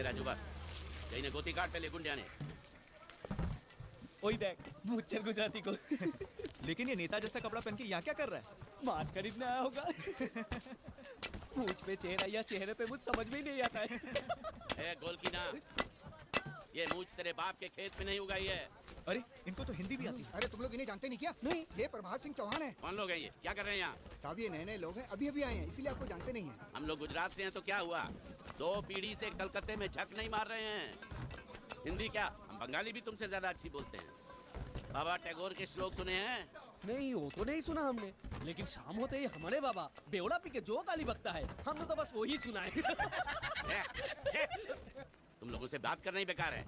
राजूबा जईने गोती काट पहले गुंडिया ने ओई देख मुच्चर गुजराती को। लेकिन ये नेता जैसा कपड़ा पहन के यहाँ क्या कर रहा है? मांस खरीदने आया होगा। मुझ पे चेहरा या चेहरे पे मुझ समझ में ही नहीं आता है। ए गोल की ना, ये मूछ तेरे बाप के खेत में नहीं उगाई है। अरे इनको तो हिंदी भी आती है। अरे तुम लोग इन्हें जानते नहीं क्या? नहीं। ये प्रभात सिंह चौहान है। कौन लोग हैं ये? क्या कर रहे हैं यहाँ? साहब ये नए नए लोग हैं, अभी अभी आए हैं, इसीलिए आपको जानते नहीं हैं। हम लोग गुजरात से हैं तो क्या हुआ? 2 पीढ़ी से कलकत्ते में झक नहीं मार रहे हैं। हिंदी क्या, हम बंगाली भी तुमसे ज्यादा अच्छी बोलते हैं। बाबा टैगोर के श्लोक सुने हैं? नहीं वो तो नहीं सुना हमने, लेकिन शाम होते ही हमारे बाबा बेवड़ा पी के जो गाली बकता है हमने तो बस वही सुना है। तुम लोगों से बात करना ही बेकार है।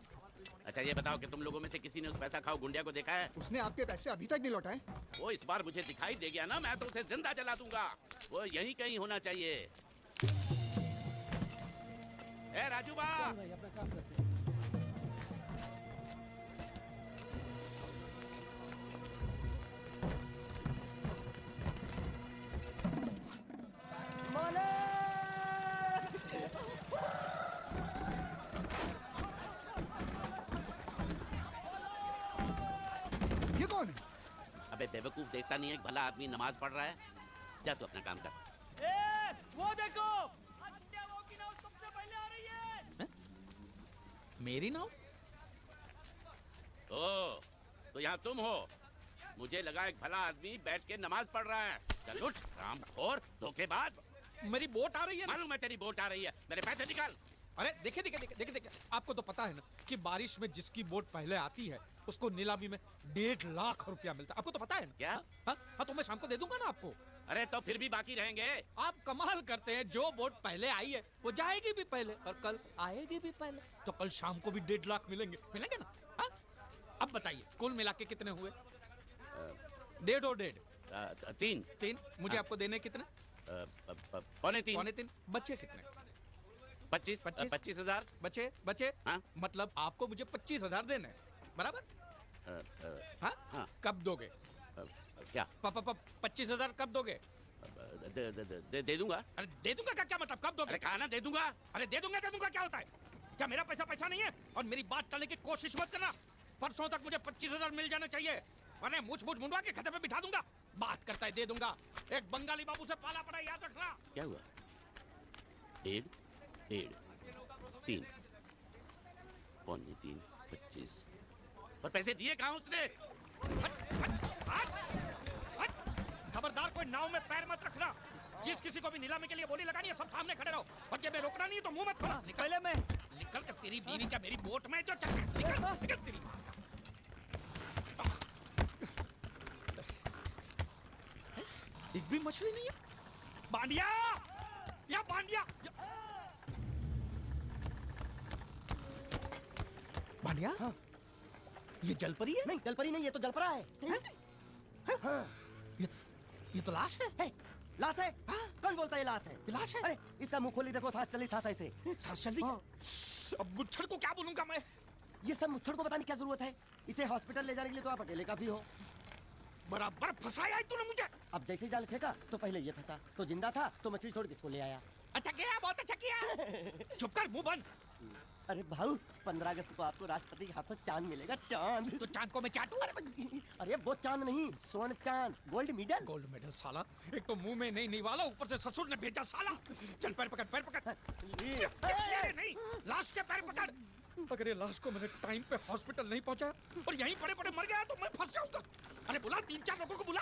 अच्छा ये बताओ कि तुम लोगों में से किसी ने उस पैसा खाओ गुंडिया को देखा है? उसने आपके पैसे अभी तक नहीं लौटाए। वो इस बार मुझे दिखाई दे गया ना, मैं तो उसे जिंदा जला दूंगा। वो यहीं कहीं होना चाहिए। ए राजूबा, भाई अपना काम करते हैं। ये कौन है? अबे बेवकूफ देखता नहीं है एक भला आदमी नमाज पढ़ रहा है? जा तू अपना काम कर। ए, वो देखो वो की नाव सबसे पहले आ रही है। मेरी नाव? ओ, तो यहाँ तुम हो? मुझे लगा एक भला आदमी बैठ के नमाज पढ़ रहा है। चल उठ, रामखोर, धोखेबाज। मेरी बोट आ रही है ना? मालूम है तेरी बोट आ रही है, मेरे पैसे निकाल। अरे देखिए देखिए देखिए देखिए देखिए, आपको तो पता है ना कि बारिश में जिसकी बोट पहले आती है उसको नीलामी में 1.5 लाख रुपया मिलता है। आपको तो पता है ना? क्या? हाँ तो मैं शाम को दे दूंगा ना आपको। अरे तो फिर भी बाकी रहेंगे। आप कमाल करते हैं, जो बोट पहले आई है वो जाएगी भी पहले और कल आएगी भी पहले, तो कल शाम को भी 1.5 लाख मिलेंगे ना? हाँ? अब बताइए कुल मिला के कितने हुए? 1.5 और 1.5 3। मुझे आपको देने कितने? 2.25। बच्चे कितने? 25,000। बचे हाँ? मतलब आपको मुझे 25,000 देने हैं, बराबर? हाँ? हाँ। कब दोगे? क्या? 25,000 कब दोगे? दे दूंगा। अरे दे दूंगा क्या मतलब, कब दोगे? अरे कहा ना दे दूंगा। अरे दे दूंगा क्या होता है? क्या मेरा पैसा नहीं है? और मेरी बात टालने की कोशिश मत करना। परसों तक मुझे 25,000 मिल जाने चाहिए, वरना मुझ मुंडवा के खतरे पे बिठा दूंगा। बात करता है दे दूंगा, एक बंगाली बाबू से पाला पड़ा, याद रखना। क्या हुआ? 1.5, 3, 3, 25। और पैसे दिए कहाँ उसने? खबरदार कोई नाव में पैर मत रखना। जिस किसी को भी नीलामी के लिए बोली लगानी है सब सामने खड़े रहो, और जब मैं रोकना नहीं है तो मुंह मत खोलो। पहले मैं निकल कर, तेरी बीवी क्या मेरी बोट में जो चक्कर, निकल तेरी। एक भी मछली नहीं है। बांडिया बांडिया, हाँ। ये जलपरी है? नहीं जलपरी नहीं, ये तो जलपरा है। ये तो लाश है। लाश है? कौन बोलता है लाश है? लाश है? अरे इसका मुंह खोली देखो, सांस चली सांस ऐसे। सांस चल रही है? अब मुच्छर को क्या बोलूंगा मैं? ये सब मुच्छर को बताने की क्या जरूरत है? इसे हॉस्पिटल ले जाने के लिए तो आप अकेले काफी हो। बराबर फंसाया है तूने मुझे। अब जैसे जाल फेंका तो पहले ये फंसा, तो जिंदा था तो मछली छोड़ के इसको ले आया। अच्छा किया, बहुत अच्छा किया। चुप कर, मुंह बंद। अरे भाऊ 15 अगस्त को आपको राष्ट्रपति के हाथों चांद मिलेगा, चांद। तो चांद को मैं चाटू? अरे वो चांद नहीं, स्वर्ण चांद, गोल्ड मेडल। गोल्ड मेडल साला, एक तो मुंह में नहीं निवाला, ऊपर से ससुर ने भेजा साला। चल पैर पकड़। ये नहीं, लाश के पैर पकड़। अगर ये लाश को मैंने टाइम पे हॉस्पिटल नहीं पहुंचाया और यहीं पड़े मर गया तो मैं फंस जाऊंगा। अरे बुला 3-4 लोगों को बुला।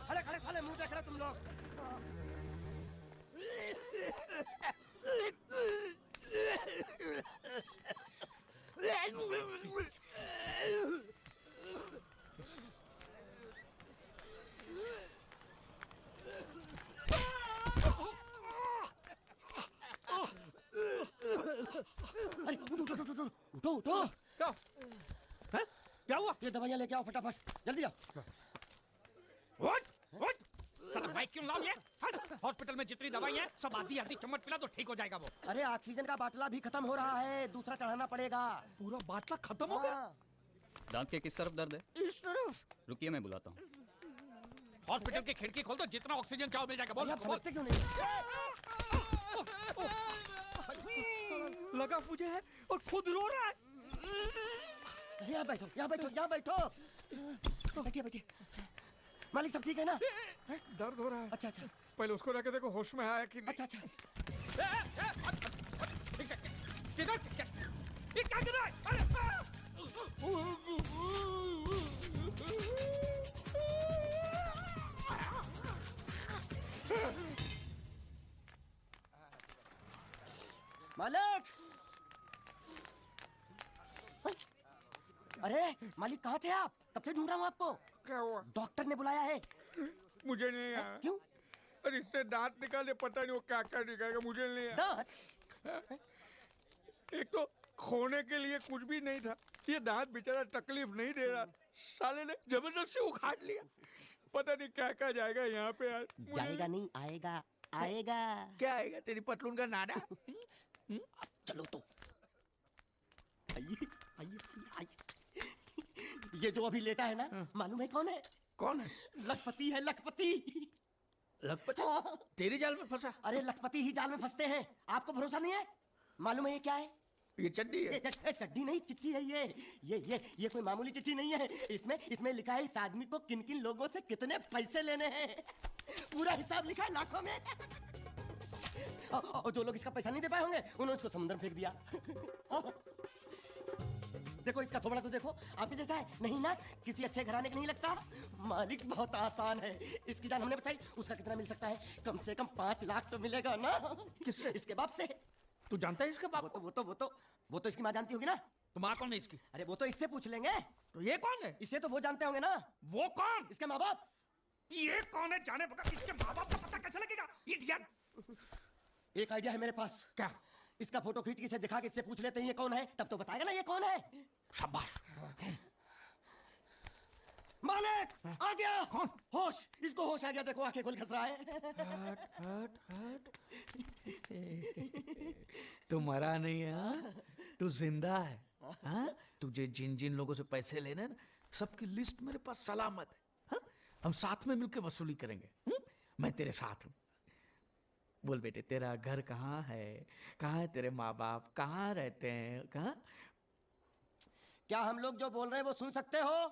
खड़े खड़े साले मुंह देख रहे तुम लोग। अरे उठो। क्या हुआ? ये दवाइयाँ लेके आओ फटाफट, जल्दी आओ। बाइक क्यों लाओ ये? हॉस्पिटल में जितनी दवाई है सब आधी चम्मच पिला तो ठीक हो जाएगा वो। अरे ऑक्सीजन का बाटला भी खत्म हो रहा है, दूसरा चढ़ाना पड़ेगा। पूरा बाटला खत्म हो गया? दांत के किस तरफ दर्द है? इस तरफ। रुकिए मैं बुलाता हूँ। हॉस्पिटल की खिड़की खोल दो, जितना ऑक्सीजन चाहो मिल जाएगा। बोल। आप समझते क्यों नहीं? लगा मुझे है और खुद रो रहा है। यहाँ बैठो, यहाँ बैठो, यहाँ बैठो। बैठिए बैठिए। मालिक सब ठीक है ना? दर्द हो रहा है। अच्छा अच्छा पहले उसको रख के देखो होश में आया कि नहीं। अच्छा अच्छा। किधर ये क्या कर रहा है? अरे मालिक! अरे मालिक कहाँ थे आप? कब से ढूंढ रहा हूँ आपको। क्या हुआ? डॉक्टर ने बुलाया है। मुझे नहीं आया। क्यों? अरे इसने दांत निकाले, पता नहीं वो क्या क्या निकालेगा, मुझे नहीं आया। दांत? एक तो खोने के लिए कुछ भी नहीं था, ये दांत बेचारा तकलीफ नहीं दे रहा, साले ने जबरदस्ती उखाड़ लिया। पता नहीं क्या क्या जाएगा यहाँ पे यार। जाएगा नहीं, आएगा आएगा। क्या आएगा? तेरी पतलून का नाड़ा। चलो तो। आइए आइए आइए। ये जो अभी लेटा है ना, मालूम है कौन है? कौन है? लखपति है, लखपति। लखपति? हाँ। तेरे जाल में फंसा? अरे लखपति ही जाल में फंसते हैं। आपको भरोसा नहीं है? मालूम है ये क्या है? ये चड्डी है। ये चड्डी नहीं, चिट्ठी है ये कोई मामूली चिट्ठी नहीं है। इसमें लिखा है इस आदमी को किन किन लोगों से कितने पैसे लेने हैं। पूरा हिसाब लिखा है लाखों में। और जो लोग इसका पैसा नहीं दे पाए होंगे उन्होंने इसको समुद्र में फेंक दिया। देखो इसका थोबड़ा तो देखो, आपके जैसा है नहीं ना? किसी अच्छे घराने का नहीं लगता। मालिक बहुत आसान है। इसकी जान हमने बचाई, उसका कितना मिल सकता है? कम से कम 5 लाख तो मिलेगा ना। किससे? इसके बाप से। तू जानता है इसका बाप? वो तो इसकी माँ जानती होगी ना। तो माँ कौन है इसकी? अरे वो तो इससे पूछ लेंगे। तो ये कौन है? इसे तो वो जानते होंगे ना। वो कौन? इसके माँ बाप। ये कौन है जाने बगैर इसके माँ बाप का पता कैसे लगेगा? इडियट! एक आइडिया है मेरे पास। क्या? इसका फोटो खींच के इसे दिखा के इससे पूछ लेते हैं ये कौन है, तब तो बताएगा ना ये कौन है। शाबाश। मालिक आ गया। कौन? होश, इसको होश आ गया। देखो आंखें खोल खस रहा है। हट। तू मरा नहीं है, हाँ? तू जिंदा है, हाँ? तुझे जिन जिन लोगों से पैसे लेने ना, सबकी लिस्ट मेरे पास सलामत है, हाँ? हम साथ में मिलकर वसूली करेंगे, मैं तेरे साथ हूँ। बोल बेटे, तेरा घर कहाँ है? कहाँ है तेरे माँ बाप? कहाँ रहते हैं? कहाँ? क्या हम लोग जो बोल रहे हैं वो सुन सकते हो?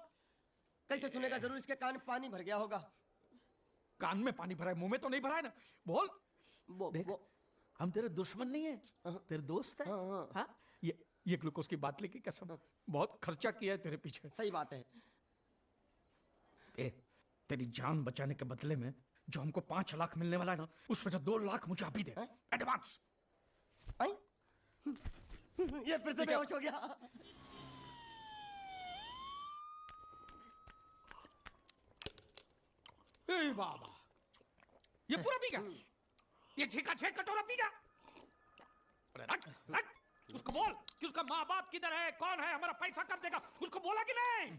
कैसे सुनेगा? जरूर इसके कान में पानी भर गया होगा। कान में पानी भरा है, मुंह में तो नहीं भरा है ना। बोल। देख, हम तेरे दुश्मन नहीं है, तेरे दोस्त है, हाँ? ये ग्लूकोज की बाटली की कसम, बहुत खर्चा किया है तेरे पीछे। सही बात है। तेरी जान बचाने के बदले में जो हमको 5 लाख मिलने वाला है ना, उसमें से 2 लाख मुझे अभी दे, एडवांस। ये फिर से बेहोश हो गया। ए बाबा, ये पूरा पी गया? ये छेका कटोरा पी गया? अरे रख, उसको बोल कि उसका माँ बाप किधर है, कौन है, हमारा पैसा कब देगा, उसको बोला कि नहीं?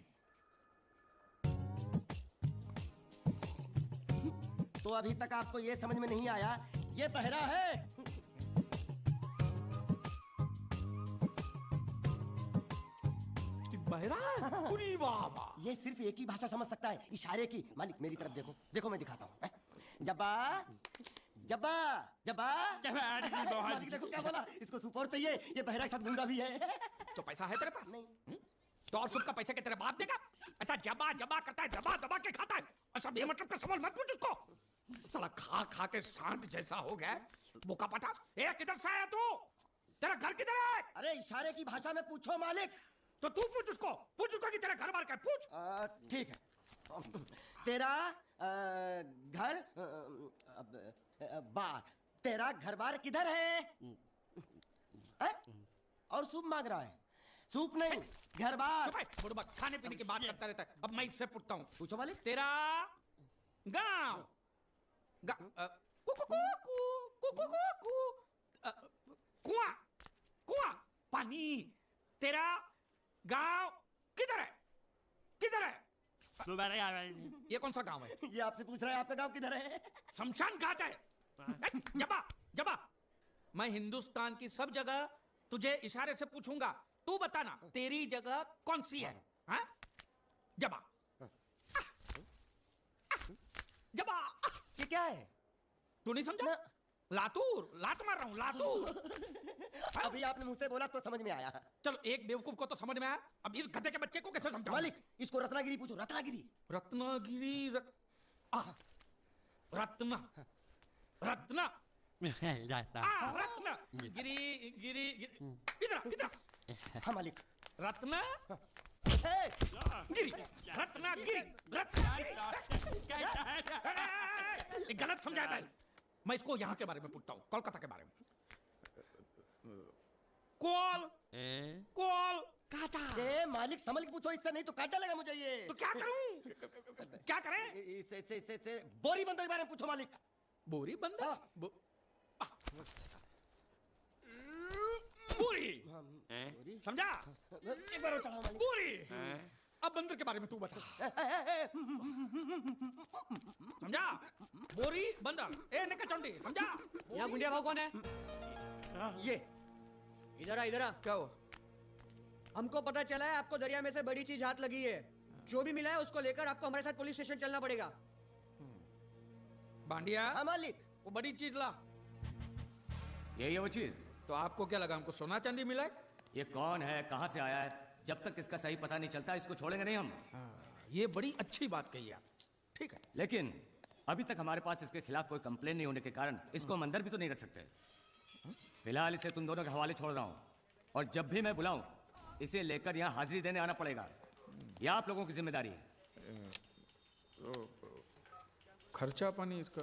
तो अभी तक आपको ये समझ में नहीं आया, ये बहरा है। बहरा? अरे बाबा, ये सिर्फ एक ही भाषा समझ सकता है, इशारे की। मालिक मेरी तरफ देखो, देखो मैं दिखाता हूँ। जब्बा जब्बा जब्बा। मालिक देखो क्या बोला, इसको सुपर चाहिए, ये बहरा के साथ गूंगा भी है। तो पैसा है तेरे पास? नहीं। तो और सबका पैसा के तेरे बाप देगा? ऐसा जबा करता है, दबा के खाता है। अच्छा बेमतलब का सवाल मत पूछ उसको। साला खा के सांड जैसा हो गया, बोका पटा। किधर से आया तू? तेरा घर किधर है? अरे इशारे की भाषा में पूछो मालिक। तो तू पूछ उसको कि तेरा घर बार क्या, पूछ। ठीक है। तेरा घर बार, तेरा घर बार किधर है? और सूप मांग रहा है। सूप नहीं, घर बार। खाने पीने की बात करता रहता है। अब मैं इससे पूछता हूँ, पूछो मालिक। तेरा गाँव कुआं पानी, तेरा गाँव किधर है? ये कौन सा गाँव है? ये आपसे पूछ रहा है आपका गांव किधर है? शमशान घाट है। जबा मैं हिंदुस्तान की सब जगह तुझे इशारे से पूछूंगा, तू बताना तेरी जगह कौन सी है, हाँ? जबा ये क्या है? तू नहीं समझा? ना। लातूर, लात मार रहा हूँ, लातूर। अभी आपने मुझसे बोला तो समझ में आया। चलो एक बेवकूफ को तो समझ में आया, अब इस गधे के बच्चे को कैसे समझाऊं? मालिक इसको रत्नागिरी पूछो, रत्नागिरी। रत्नागिरी रत्ना रत्ना रत्ना गिरी गिरी इधर इधर। हाँ मालिक। रत्ना ए, गिरी रत्ना गिरी रत्ना गलत समझा है। मैं इसको यहाँ के बारे में पूछता हूँ, कोलकाता के बारे में। कोल कोल काटा। ए मालिक समझ के पूछो, इससे नहीं तो काटा लगा मुझे ये। तो क्या करूं? क्या करें? इसे बोरी बंदर के बारे में पूछो मालिक। बोरी बंदर? हाँ। बोरी बोरी? समझा? एक बार और चढ़ाओ मालिक। बोरी। अब बंदर के बारे में तू बता। समझा? बोरी बंदर ए निकचंडी, समझा? यहाँ गुंडिया भाव कौन है? ये इधर आ, इधर आ। क्या हुआ? हमको पता चला है आपको दरिया में से बड़ी चीज हाथ लगी है। जो भी मिला है उसको लेकर आपको हमारे साथ पुलिस स्टेशन चलना पड़ेगा। बांडिया हाँ मालिक। वो बड़ी चीज ला। यही है वो चीज। तो आपको क्या लगा हमको सोना चांदी मिला है? ये कौन है, कहाँ से आया है? जब तक इसका सही पता नहीं चलता इसको छोड़ेंगे नहीं हम। ये बड़ी अच्छी बात कही आप। ठीक है, लेकिन अभी तक हमारे पास इसके खिलाफ कोई कंप्लेन नहीं होने के कारण इसको हम अंदर भी तो नहीं रख सकते। फिलहाल इसे तुम दोनों के हवाले छोड़ रहा हूँ, और जब भी मैं बुलाऊं इसे लेकर यहाँ हाजिरी देने आना पड़ेगा। यह आप लोगों की जिम्मेदारी है। खर्चा पानी इसका?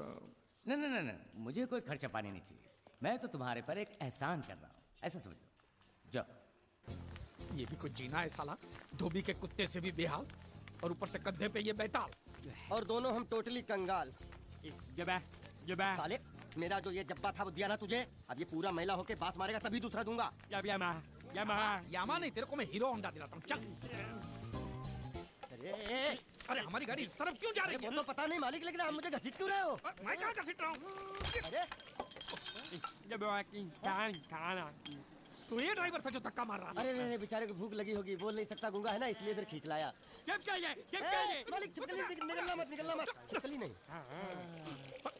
नहीं नहीं नहीं, मुझे कोई खर्चा पानी नहीं चाहिए। मैं तो तुम्हारे पर एक एहसान कर रहा हूँ, ऐसा समझ लो। जाओ। ये भी कुछ जीना है साला, धोबी के कुत्ते से भी बेहाल, और ऊपर से कंधे पे ये बैताल। और दोनों हम टोटली कंगाल। साले मेरा जो ये जब्बा था वो दिया ना तुझे, अब ये पूरा मैला होके बास मारेगा तभी दूसरा दूंगा। यामा नहीं, तेरे को मैं हीरो होंडा दिलाता हूँ। चल। अरे अरे हमारी गाड़ी इस तरफ क्यों जा रही वो है? तो पता नहीं मालिक, लेकिन आप मुझे घसीट क्यों रहे हो? मैं कहाँ घसीट रहा हूँ? अरे तो ये ड्राइवर था जो धक्का मार रहा था। अरे नहीं बेचारे को भूख लगी होगी, बोल नहीं सकता, गूंगा है ना, इसलिए इधर खींच लाया। मालिक छिपकली निकलना मत, निकलना मत। छिपकली नहीं,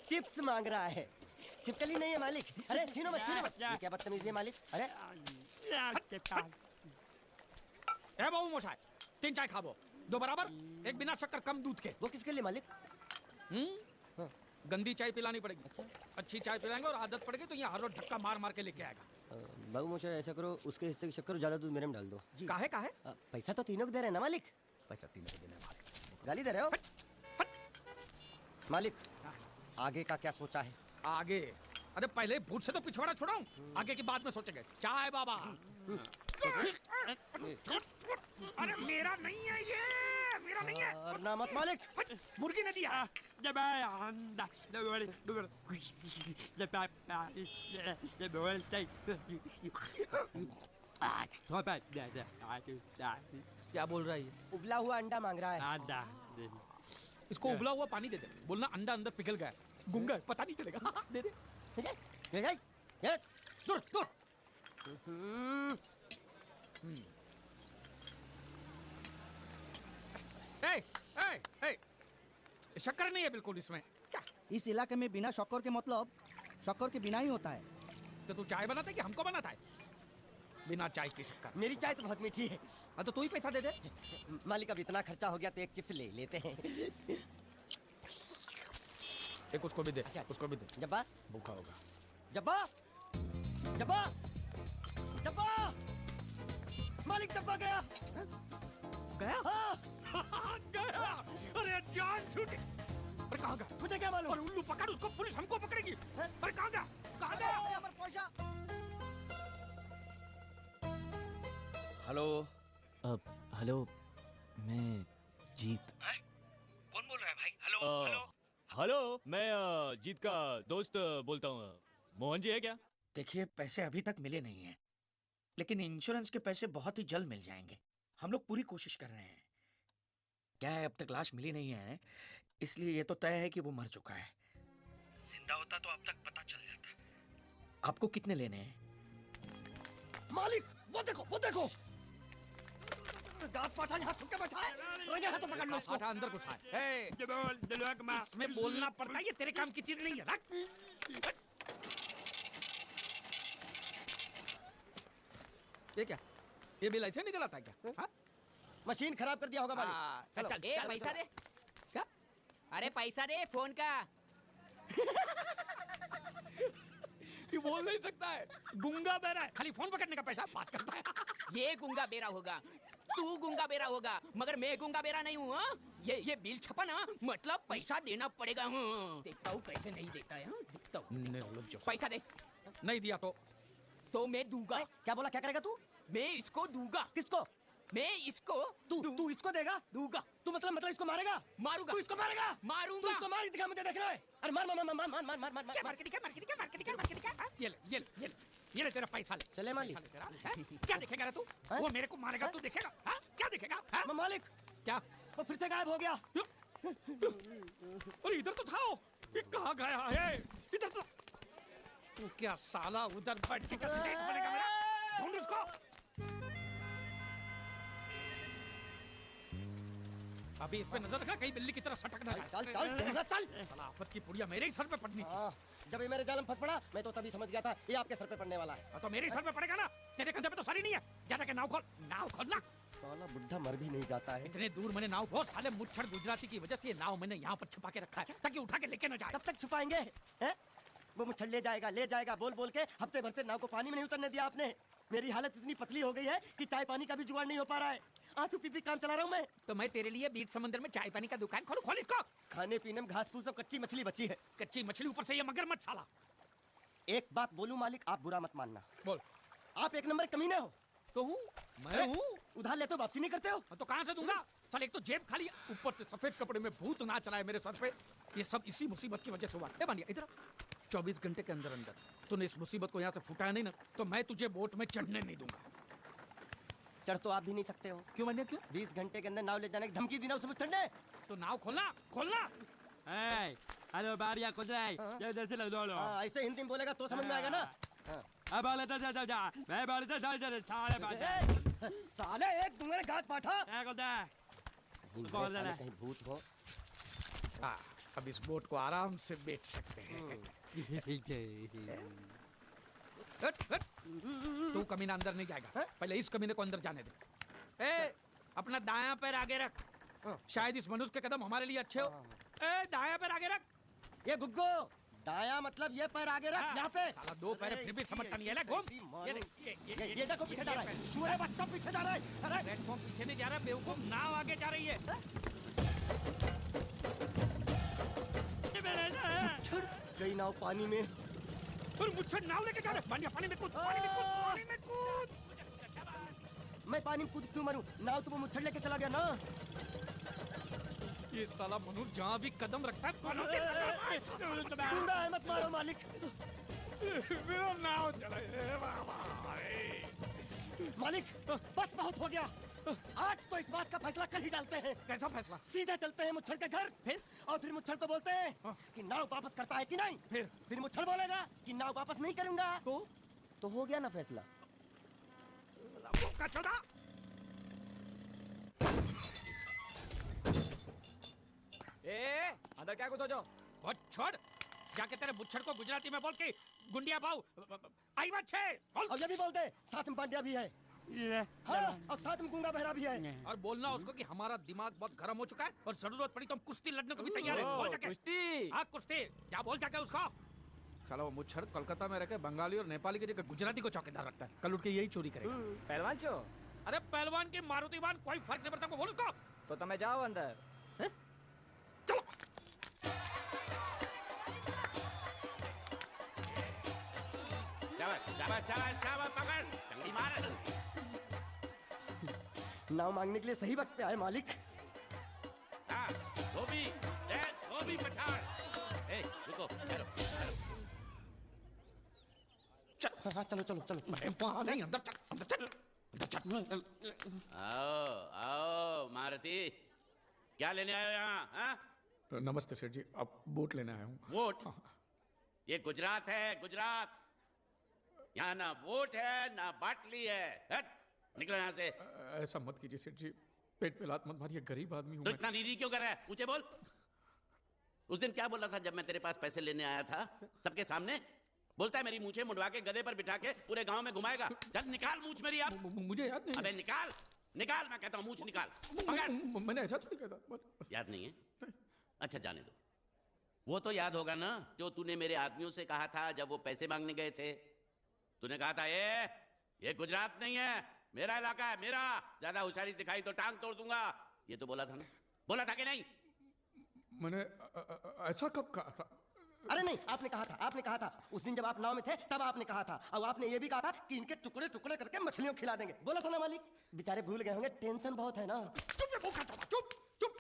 चिप्स मांग रहा है, छिपकली नहीं है मालिक। अरे छीनो मत, छीनो मत। ये क्या बदतमीजी है मालिक? अरे ए बाबू मोशाय, 3 चाय खाबो, 2 बराबर, 1 बिना शक्कर कम दूध के। वो किसके लिए मालिक? गंदी चाय पिलानी पड़ेगी। अच्छी चाय पिलाएंगे और आदत पड़ेगी तो यहाँ हर रोज धक्का मार मार के लेके आएगा। बाबू मोशा ऐसा करो, उसके हिस्से की शक्कर ज्यादा दूध मेरे में डाल दो। काहे काहे? पैसा तो तीनों को दे रहे हैं ना मालिक? पैसा 3 को देना है मालिक। गाली दे रहे हो मालिक? आगे का क्या सोचा है? आगे? अरे पहले भूत से तो पिछवाड़ा छुड़ाऊं, आगे की बात में सोचेंगे। चाय बाबा। अरे मेरा नहीं है ये, मेरा नहीं है। और ना मत मालिक। मुर्गी ने दिया। क्या बोल रहा है ये? उबला हुआ अंडा मांग रहा है। इसको उबला हुआ पानी दे दे, बोलना अंडा अंदर पिघल गया, गुंगा है, पता नहीं चलेगा। दे दे। दूर दूर। शक्कर नहीं है बिल्कुल इसमें। क्या? इस इलाके में बिना शक्कर के मतलब शक्कर के बिना ही होता है। तो तू चाय बनाता है कि हमको बनाता है? बिना चाय की शक्कर। मेरी चाय तो बहुत मीठी है। हाँ तो तू ही पैसा दे दे। मालिक अब इतना खर्चा हो गया तो एक चिप्स ले लेते हैं। एक उसको भी दे। अच्छा। उसको भी दे, जब्बा भूखा होगा। जब्बा जब्बा जब्बा मालिक जब्बा गया। गया? हाँ। गया। अरे जान छूटी। अरे कहाँ गया? मुझे क्या मालूम? अरे उल्लू पकड़ उसको, पुलिस हमको पकड़ेगी। अरे कहाँ गया? कहाँ गया? हेलो। हेलो, मैं जीत। कौन बोल रहा है भाई? हेलो। हेलो, मैं जीत का दोस्त बोलता हूँ। मोहन जी है क्या? देखिए पैसे अभी तक मिले नहीं हैं, लेकिन इंश्योरेंस के पैसे बहुत ही जल्द मिल जाएंगे। हम लोग पूरी कोशिश कर रहे हैं। क्या है, अब तक लाश मिली नहीं है, इसलिए ये तो तय है कि वो मर चुका है। जिंदा होता तो अब तक पता चल जाता। आपको कितने लेने हैं? मालिक वो देखो, वो देखो। दांत पाठा यहाँ छुप के बैठा है। रंगे हाथों पकड़ लो इसको। आटा अंदर घुसा है। इसमें बोलना पड़ता है, ये तेरे काम की चीज नहीं है। रख। ये क्या? ये बिल ऐसे निकल आता है क्या? हाँ? मशीन खराब कर दिया होगा मालिक। चलो, ए पैसा दे। क्या? अरे पैसा दे फोन का। ये बोल नहीं सकता है, गुंगा बहरा है, खाली फोन पकड़ने का पैसा बात करता है। ये गुंगा बेरा होगा, तू गुंगा बेरा होगा, मगर मैं गुंगा बेरा नहीं हूँ। हाँ? ये बिल छपा ना, मतलब पैसा देना पड़ेगा। हाँ? देखता हूँ कैसे नहीं देता है। हाँ? देखता हूँ। पैसा दे। नहीं दिया तो मैं दूंगा। क्या बोला? क्या करेगा तू? मैं इसको दूंगा। किसको? मैं इसको तू इसको देगा? दूंगा। तू मतलब इसको मारेगा? मारूंगा। तू इसको मारेगा? मारूंगा। तू इसको मार दिखा, मुझे देखना है। अरे मार मार मार मार मार मार मार मार क्या मार के दिखा, मार के दिखा, मार के दिखा, मार के दिखा। हाँ? ये ले तेरा पैसा ले। चले मालिक। पैसा ले तेरा। हैं? क्या देखेगा रे तू? वो मेरे को मारेगा, तू देखेगा? हाँ? क्या देखेगा? हाँ? मालिक क्या? वो फिर से गायब हो गया। अरे इधर तो था वो। ये कहाँ गया है? इधर तो। तू क्या साला उधर बैठ के सेठ बनेगा मेरा? ढूंढ उसको। अभी इस पे नजर रखना, कहीं बिल्ली की तरह सटक ना जाए। चल चल चल। साला आफत की पुड़िया मेरे ही सर पे पड़नी थी। जब ये मेरे जाल में फंस पड़ा, मैं तो तभी समझ गया था ये आपके सर पे पड़ने वाला है। तो मेरे ही सर पे पड़ेगा ना, तेरे कंधे पे तो सारी नहीं है। जाने के नाव खोल, नाव खोलना। साला बुढ़ा मर भी नहीं जाता है। इतने दूर मैंने नाव, बहुत साले मुच्छड़ गुजराती की वजह से ये नाव मैंने यहाँ पर छुपा के रखा है ताकि उठा के लेके न जाए। कब तक छुपाएंगे? हैं? वो मुझे ले जाएगा बोल बोल के हफ्ते भर से नाव को पानी में नहीं उतरने दिया आपने। मेरी हालत इतनी पतली हो गई है कि चाय पानी का भी जुगाड़ नहीं हो पा रहा है। आंसू पी काम चला रहा हूँ मैं। तो मैं तेरे लिए बीच समंदर में चाय पानी का दुकान खोलूं? खोल इसको। खाने पीने में घास फूस सब कच्ची मछली बची है। कच्ची मछली, ऊपर से ये मगरमच्छ साला। एक बात बोलूं मालिक, आप बुरा मत मानना। बोल। आप एक नंबर कमीने हो। तो हूँ मैं हूँ। उधार लेते हो, वापसी नहीं करते हो। तो कहाँ से दूंगा? साले एक तो जेब खाली, ऊपर से सफेद कपड़े में भूत ना चलाए मेरे सर पे। ये सब इसी मुसीबत की वजह से हुआ। मानिया इधर 24 घंटे के अंदर अंदर तूने इस मुसीबत को यहाँ से फुटाया नहीं ना, तो मैं तुझे बोट में चढ़ने नहीं दूंगा। चढ़ तो आप भी नहीं सकते हो। क्यों मानिया, क्यों? 20 घंटे के अंदर नाव ले जाने की धमकी दी ना उसमें चढ़ने। तो नाव खोलना खोलना। हेलो बारिया खुद रहा है, इधर से लो लो। ऐसे हिंदी में बोलेगा तो समझ में आएगा ना। अब बोले तो जा मैं बोले तो साले बात साले एक दूंगा गाज पाठा। क्या करता है? कौन साले कहीं भूत हो। अब इस बोट को आराम से बेच सकते हैं। तू कमीना अंदर नहीं जाएगा, पहले इस कमीने को अंदर जाने दे। ए, अपना दायां पैर आगे रख, शायद इस मनुष्य के कदम हमारे लिए अच्छे हो। ए, दायां पैर आगे रख। ये गुग्गो, दायां मतलब ये पैर आगे रख। यहाँ पे साला दो पैर फिर भी समझता नहीं है। ले घूम। ये देखो पीछे जा रहा है। सूरे बच्चा पीछे जा रहा है। अरे प्लेटफॉर्म पीछे नहीं जा रहा, बेवकूफ, नाव आगे जा रही है। गई नाव पानी में। और मुझे नाव लेके जा रहा है। पानी में कूद, पानी में कूद, पानी में कूद। मैं पानी में कूद क्यों मरूं? नाव तो वो मुझे लेके चला गया ना। ये साला मनुष्य जहाँ भी कदम रखता है गुंडा है, मत मारो मालिक। मेरा नाव चला मालिक बस बहुत हो गया। आज तो इस बात का फैसला कल ही डालते हैं। कैसा फैसला? सीधे चलते हैं मुच्छड़ के घर, फिर मुच्छड़ को बोलते हैं कि नाव वापस करता है कि नहीं। फिर मुच्छड़ बोलेगा कि नाव वापस नहीं करूंगा। तो हो गया ना फैसला। अंदर क्या कुछ सोचो? छोड़, जाके तेरे मुच्छड़ को गुजराती में बोल के गुंडिया भाव आई बात छे। अब ये भी बोल दे साथ में पांड्या भी है। हाँ, अब साथ में गुंगा बहरा भी है। और बोलना उसको कि हमारा दिमाग बहुत गर्म हो चुका है और जरूरत पड़ी तो हम कुश्ती लड़ने को भी तैयार हैं। बोल जाके कुश्ती। हाँ कुश्ती, जा बोल जाके उसको। चलो वो मुच्छड़ कोलकाता में रखे बंगाली और नेपाली की जगह गुजराती को चौकीदार रखता है। कल उठ के यही चोरी करेगा। पहलवान छो? अरे पहलवान की मारुति वाहन कोई फर्क नहीं पड़ता, बोल उसको। तो તમે જાઓ અંદર। चलो शाबाश पकड़, टंगड़ी मार। नाव मांगने के लिए सही वक्त पे आए मालिक। हाँ, धोबी पछाड़। ए, रुको, चलो। हाँ चलो चलो चलो। वहाँ नहीं, अंदर चल। आओ मारुति, क्या लेने आए हो यहाँ? हाँ? नमस्ते सेठ जी, अब बोट लेने आया हूँ। वोट? ये गुजरात है, गुजरात। यहाँ ना वोट है ना बाटली है। हट, निकलो यहाँ से। ऐसा मत कीजिए सेठ जी, पेट पे लात मत मारिए, गरीब आदमी हूँ तो मैं। इतना नीरी क्यों कर रहा है? ऊँचे बोल। उस दिन क्या बोला था जब मैं तेरे पास पैसे लेने आया था सबके सामने? बोलता है मेरी मूछें मुंडवा के गधे पर बिठा के पूरे गांव में घुमाएगा। चल निकाल मूछ मेरी अब। मुझे याद नहीं। अबे निकाल निकाल, मैं कहता हूँ मूछ निकाल। पकड़। मैंने ऐसा तो नहीं कहता। याद नहीं है? अच्छा जाने दो। वो तो याद होगा ना जो तूने मेरे आदमियों से कहा था जब वो पैसे मांगने गए थे। तूने कहा था ये गुजरात नहीं है, मेरा इलाका है, मेरा। ज्यादा होशियारी दिखाई तो टांग तोड़ दूंगा। ये तो बोला था ना, बोला था कि नहीं? मैंने ऐसा कब कहा था? अरे नहीं, आपने कहा था उस दिन जब आप नाव में थे तब आपने कहा था। और आपने ये भी कहा था कि इनके टुकड़े टुकड़े करके मछलियों खिला देंगे। बोला था ना मालिक? बेचारे भूल गए होंगे, टेंशन बहुत है ना। चुप रे भूखा था, चुप चुप।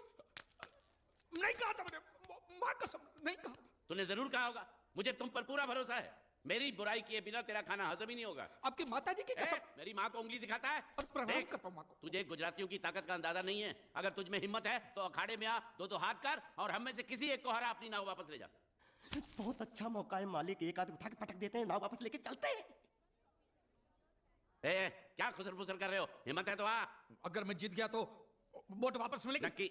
नहीं कहा था मैंने, मां कसम नहीं कहा। तूने जरूर कहा होगा। मुझे तुम पर पूरा भरोसा है। मेरी बुराई किए बिना तेरा खाना हजम ही नहीं होगा। आपकी माता जी की कसम। मेरी माँ को उंगली दिखाता है। प्रणाम करता हूं मां को। तुझे गुजरातियों की ताकत का अंदाजा नहीं है। अगर तुझ में हिम्मत है तो अखाड़े में आ, दो हाथ कर और हम में से किसी एक को हरा अपनी नाव वापस ले जा। बहुत अच्छा मौका है मालिक, एक आदमी उठा के पटक देते हैं, नाव वापस लेके चलते हैं। क्या खुसर फुसर कर रहे हो? हिम्मत है तो आ। अगर मैं जीत गया तो बोट वापस मिलेगी? नक्की।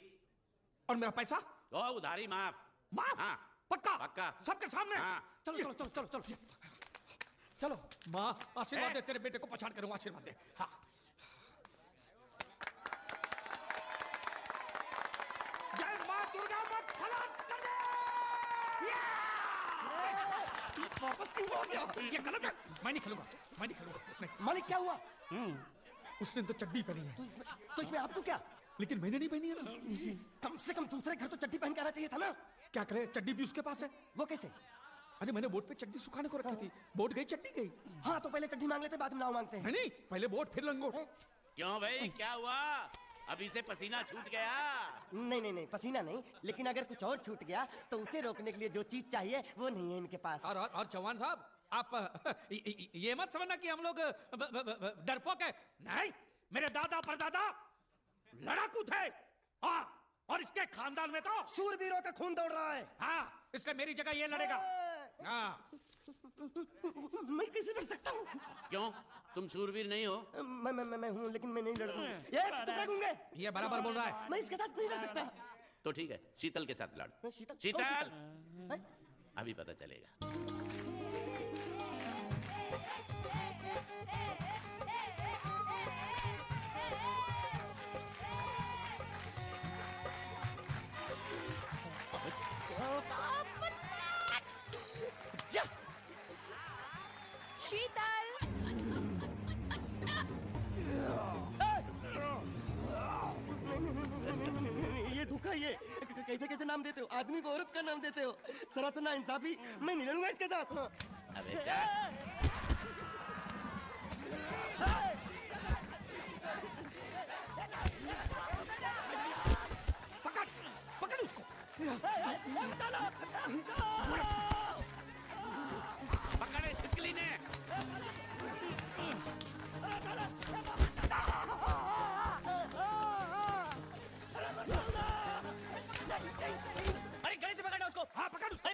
और मेरा पैसा? उधारी माफ। माफ? हाँ। पक्का? पक्का। सबके सामने? हाँ। चलो चलो चलो चलो चलो चलो। माँ आशीर्वाद दे, तेरे बेटे को पछाड़ करूँ, आशीर्वाद दे। हाँ। जय माँ दुर्गा, मत खलास कर दे। वापस क्यों हो गया? ये गलत है, मैं नहीं खेलूंगा, मैं नहीं खेलूंगा। नहीं। मालिक क्या हुआ? उसने तो चड्डी पहनी है। तो इसमें आपको क्या? लेकिन मैंने नहीं पहनी है ना। कम से कम दूसरे घर तो चड्डी पहन के आना चाहिए था ना। क्या करे, चड्डी भी उसके पास है। वो कैसे? अरे मैंने बोट पे चड्डी सुखाने को रखी थी, बोट गई चड्डी गई। हाँ तो पहले चड्डी मांग लेते, बाद में नाव मांगते हैं। नहीं, पहले बोट फिर लंगोट। क्यों भाई, क्या हुआ? अभी से पसीना छूट गया? नहीं, पसीना नहीं, लेकिन अगर कुछ और छूट गया तो उसे रोकने के लिए जो चीज चाहिए वो नहीं है इनके पास। और चौहान साहब, आप ये मत समझना कि हम लोग डरपोक है। नहीं, मेरे दादा परदादा लड़ाकू थे। और इसके खानदान में तो शूरवीरों का खून दौड़ रहा है। हाँ, इसलिए मेरी जगह ये लड़ेगा। हाँ। मैं कैसे लड़ सकता हूँ? क्यों, तुम शूरवीर नहीं हो? मैं हूँ, लेकिन मैं नहीं लड़ूंगा। ये टुकड़े गूंगे। ये बराबर बोल रहा है। मैं इसके साथ नहीं लड़ सकता। तो ठीक है, शीतल के साथ लड़। शीतल, अभी पता चलेगा। शीतल, ये धोखा। ये कैसे कैसे नाम देते हो? आदमी को औरत का नाम देते हो। जरा सा ना इंसाफी। मैं नहीं लड़ूंगा इसके साथ। अबे जा। पकड़ उसको। पकड़े छिपकली ने। अरे गले से पकड़ना उसको। हाँ पकड़ उसको।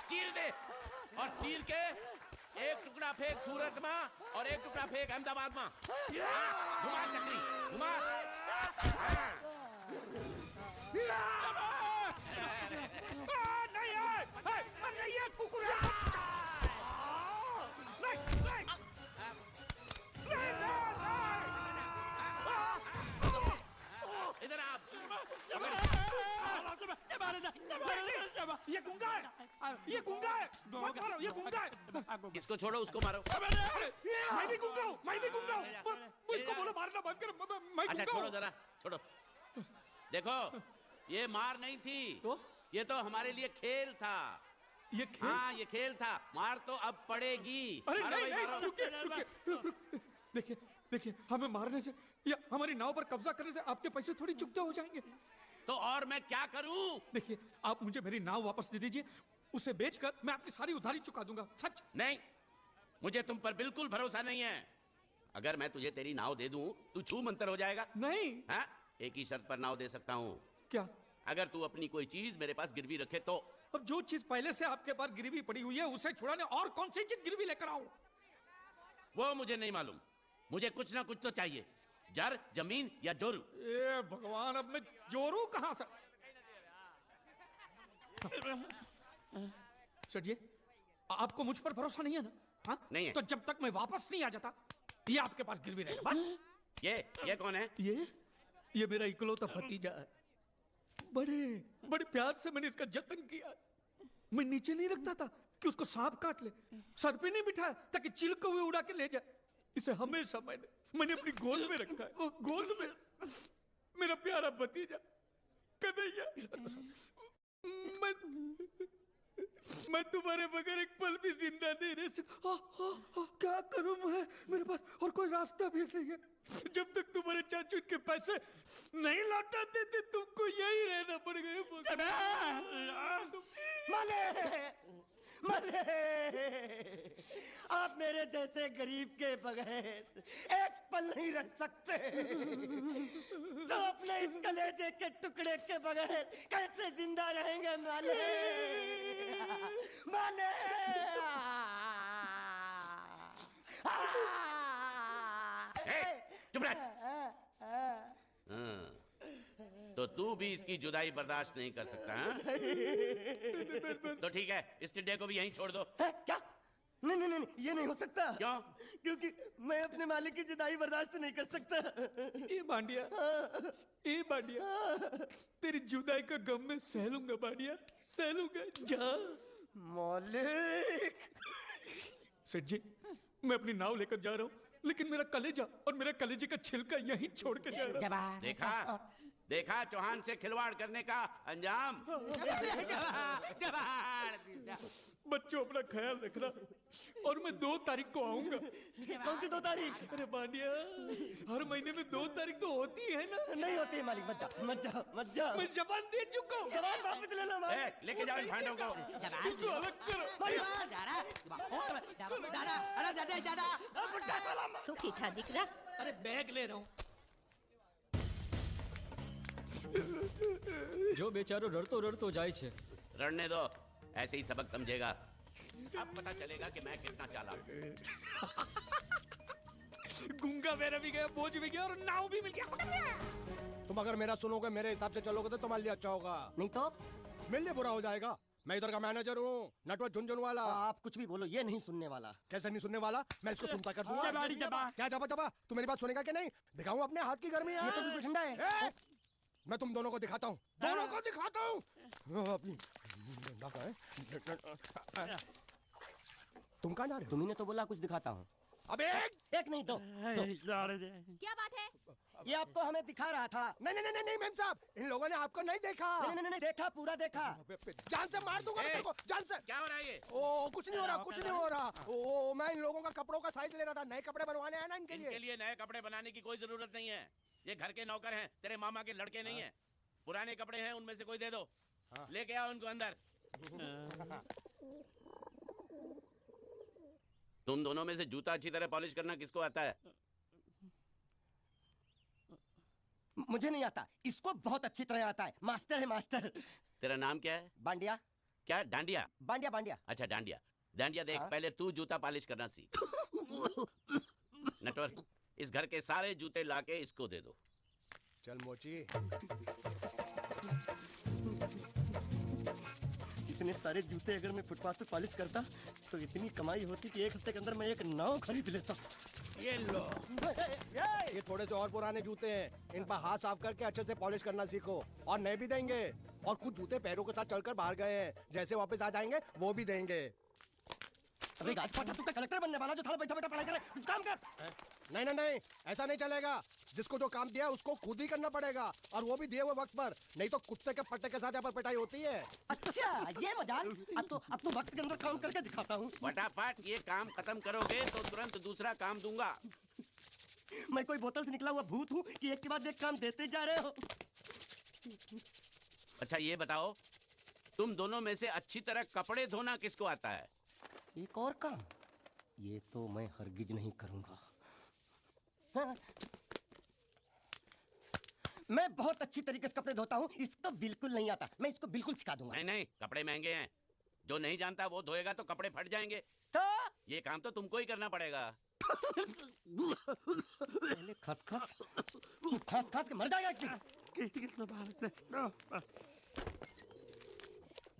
चीर दे और चीर के एक टुकड़ा फेंक सूरत में और एक टुकड़ा फेंक अहमदाबाद में। घुमा चक्री, घुमा। नहीं ये कुकुर है। इधर आप। ये गुंगा है, ये गुंगा है। मत मारो, ये गुंगा है। इसको छोड़ो, उसको मारो। मैं भी गुंगा हूँ, मैं भी गुंगा हूँ। इसको बोलो मारना बंद कर। मैं अच्छा गुंगा छोड़ो हूँ। जरा, छोड़ो। देखो, ये मार नहीं थी, ये तो हमारे लिए खेल था। ये खेल? हाँ, ये खेल था। मार तो अब पड़ेगी। अरे मारो नहीं, भाई, नहीं, मारो। रुकिए। देखिए, हमें मारने से या हमारी नाव पर कब्जा करने से आपके पैसे थोड़ी चुकते हो जाएंगे। तो और मैं क्या करूं? देखिए, आप मुझे मेरी नाव वापस दे दीजिए। उसे बेचकर मैं आपकी सारी उधारी चुका दूंगा। सच। नहीं, मुझे तुम पर बिल्कुल भरोसा नहीं है। अगर मैं तुझे तेरी नाव दे दूं, तू छू मंतर हो जाएगा। नहीं। हाँ? एक ही शर्त पर नाव दे सकता हूँ। क्या? अगर तू अपनी कोई चीज मेरे पास गिरवी रखे तो। अब जो चीज पहले से आपके पास गिरवी पड़ी हुई है उसे छुड़ाने और कौन सी चीज गिरवी लेकर आऊं? वो मुझे नहीं मालूम। मुझे कुछ ना कुछ तो चाहिए, जर, जमीन या जोरू। ए भगवान, अब मैं जोरू कहाँ से? सेठ जी, आपको मुझ पर भरोसा नहीं है ना? हाँ? नहीं है। तो जब तक मैं वापस नहीं आ जाता, ये आपके पास गिरवी रहेगा बस। ये कौन है? ये मेरा इकलौता भतीजा है। बड़े प्यार से मैंने इसका जतन किया। मैं नीचे नहीं रखता था कि उसको सांप काट ले, सर पे नहीं बिठाया ताकि चिलके हुए उड़ा के ले जाए। इसे हमेशा मैंने अपनी गोद में रखा है। गोद में मेरा प्यारा भतीजा कन्हैया। मैं तुम्हारे बगैर एक पल भी जिंदा नहीं रह सकता। क्या करूं मैं? मेरे पास और कोई रास्ता भी नहीं है। जब तक तुम्हारे चाचू के पैसे नहीं लौटा देते, तुमको यही रहना पड़ेगा। माले, आप मेरे जैसे गरीब के बगैर एक पल नहीं रह सकते। तो अपने इस कलेजे के टुकड़े के बगैर कैसे जिंदा रहेंगे माले? माले, चुप रह। तो तू भी इसकी जुदाई बर्दाश्त नहीं कर सकता, हाँ? तो ठीक है, इस टिड्डे को भी यहीं छोड़ दो। क्या? नहीं, ये नहीं हो सकता। क्यों? क्योंकि मैं अपने मालिक की जुदाई बर्दाश्त नहीं कर सकता। ए बांडिया, तेरी जुदाई का गम मैं सह लूंगा बांडिया, सह लूंगा। जा मालिक। सेठ जी, मैं अपनी नाव लेकर जा रहा हूँ, लेकिन मेरा कलेजा और मेरा कलेजे का छिलका यहीं छोड़ के जा रहा हूँ। देखा चौहान से खिलवाड़ करने का अंजाम। बच्चों, अपना ख्याल रखना, और मैं 2 तारीख को आऊंगा। कौन सी 2 तारीख? अरे बांडिया, हर महीने में 2 तारीख तो होती है ना? नहीं होती है मालिक, मत जाओ। मैं जबान दे चुका हूँ। जबान वापस ले लो मालिक। लेके जाओ इन भांडों को। तुमको अलग करो। सुखी था दिख रहा। अरे बैग ले रहा हूँ। जो बेचारो रड़तो जाए छे। रड़ने दो, ऐसे ही सबक समझेगा। अब पता चलेगा कि मैं कितना चालाक हूँ। गुंगा बेरा भी गया, बोझ भी गया, और नाव भी मिल गया। तुम अगर मेरा सुनोगे, मेरे हिसाब से चलोगे तो तुम्हारे लिए अच्छा होगा। नहीं तो मेरे लिए बुरा हो जाएगा। मैं इधर का मैनेजर हूँ, नटवर झुनझुन वाला। आप कुछ भी बोलो, ये नहीं सुनने वाला। कैसे नहीं सुनने वाला? मैं इसको सुनता कर दूंगा। क्या जबा? तू मेरी बात सुनेगा कि नहीं? दिखाऊं अपने हाथ की गर्मी? ये तो बिल्कुल ठंडा है। मैं तुम दोनों को दिखाता हूँ, तुम कहाँ जा रहे हो? तुम्ही ने तो बोला कुछ दिखाता हूँ। अब एक नहीं तो। क्या बात है? ये आपको हमें दिखा रहा था। नहीं मैम साहब, इन लोगों ने आपको नहीं देखा। नहीं, देखा, पूरा देखा। जान से मार दूंगा तेरे को, जान से। क्या हो रहा है ये? ओ कुछ नहीं हो रहा। ओ मैं इन लोगों का कपड़ों का साइज ले रहा था, नए कपड़े बनवाने हैं ना इनके लिए। इनके लिए नए कपड़े बनाने की कोई जरूरत नहीं है। ये घर के नौकर हैं, तेरे मामा के लड़के नहीं हैं। पुराने कपड़े हैं, उनमें से कोई दे दो। लेके आओ उनको अंदर। तुम दोनों में से जूता अच्छी तरह पॉलिश करना किसको आता है? मुझे नहीं आता, इसको बहुत अच्छी तरह आता है। मास्टर है, मास्टर। तेरा नाम क्या है? बांडिया। क्या? डांडिया? बांडिया। अच्छा डांडिया देख, पहले तू जूता पॉलिश करना सीख। नटवर, इस घर के सारे जूते लाके इसको दे दो। चल मोची। इतने सारे जूते अगर मैं फुटपाथ पे पॉलिश करता तो इतनी कमाई होती कि 1 हफ्ते के अंदर मैं एक नाव खरीद लेता। ये लो। ये थोड़े से और पुराने जूते हैं, इन पर हाथ साफ करके अच्छे से पॉलिश करना सीखो, और नए भी देंगे। और कुछ जूते पैरों के साथ चलकर बाहर गए हैं, जैसे वापस आ जाएंगे वो भी देंगे। अबे गाजपाटा, तू कलेक्टर बनने वाला जो थाला बैठा पढ़ाई करे, कुछ काम कर। नहीं, ऐसा नहीं चलेगा। जिसको जो काम दिया उसको खुद ही करना पड़ेगा, और वो भी दिए हुए वक्त पर, नहीं तो कुत्ते के पट्टे के साथ यहाँ पर पिटाई होती है। अच्छा, ये मजाल। अब तो वक्त के अंदर काम करके दिखाता हूँ। फटाफट ये काम खत्म करोगे तो तुरंत दूसरा काम दूंगा। मैं कोई बोतल से निकला हुआ भूत हूँ कि एक के बाद एक काम देते जा रहे हो? अच्छा ये बताओ, तुम दोनों में से अच्छी तरह कपड़े धोना किसको आता है? एक और काम? ये तो मैं हरगिज नहीं करूंगा। हाँ। मैं बहुत अच्छी तरीके से कपड़े धोता हूँ, इसको बिल्कुल नहीं आता। मैं इसको बिल्कुल सिखा दूंगा। नहीं, कपड़े महंगे हैं। जो नहीं जानता वो धोएगा तो कपड़े फट जाएंगे। तो ये काम तो तुमको ही करना पड़ेगा। साले खसखस खस खस के मर जाएगा एक दिन।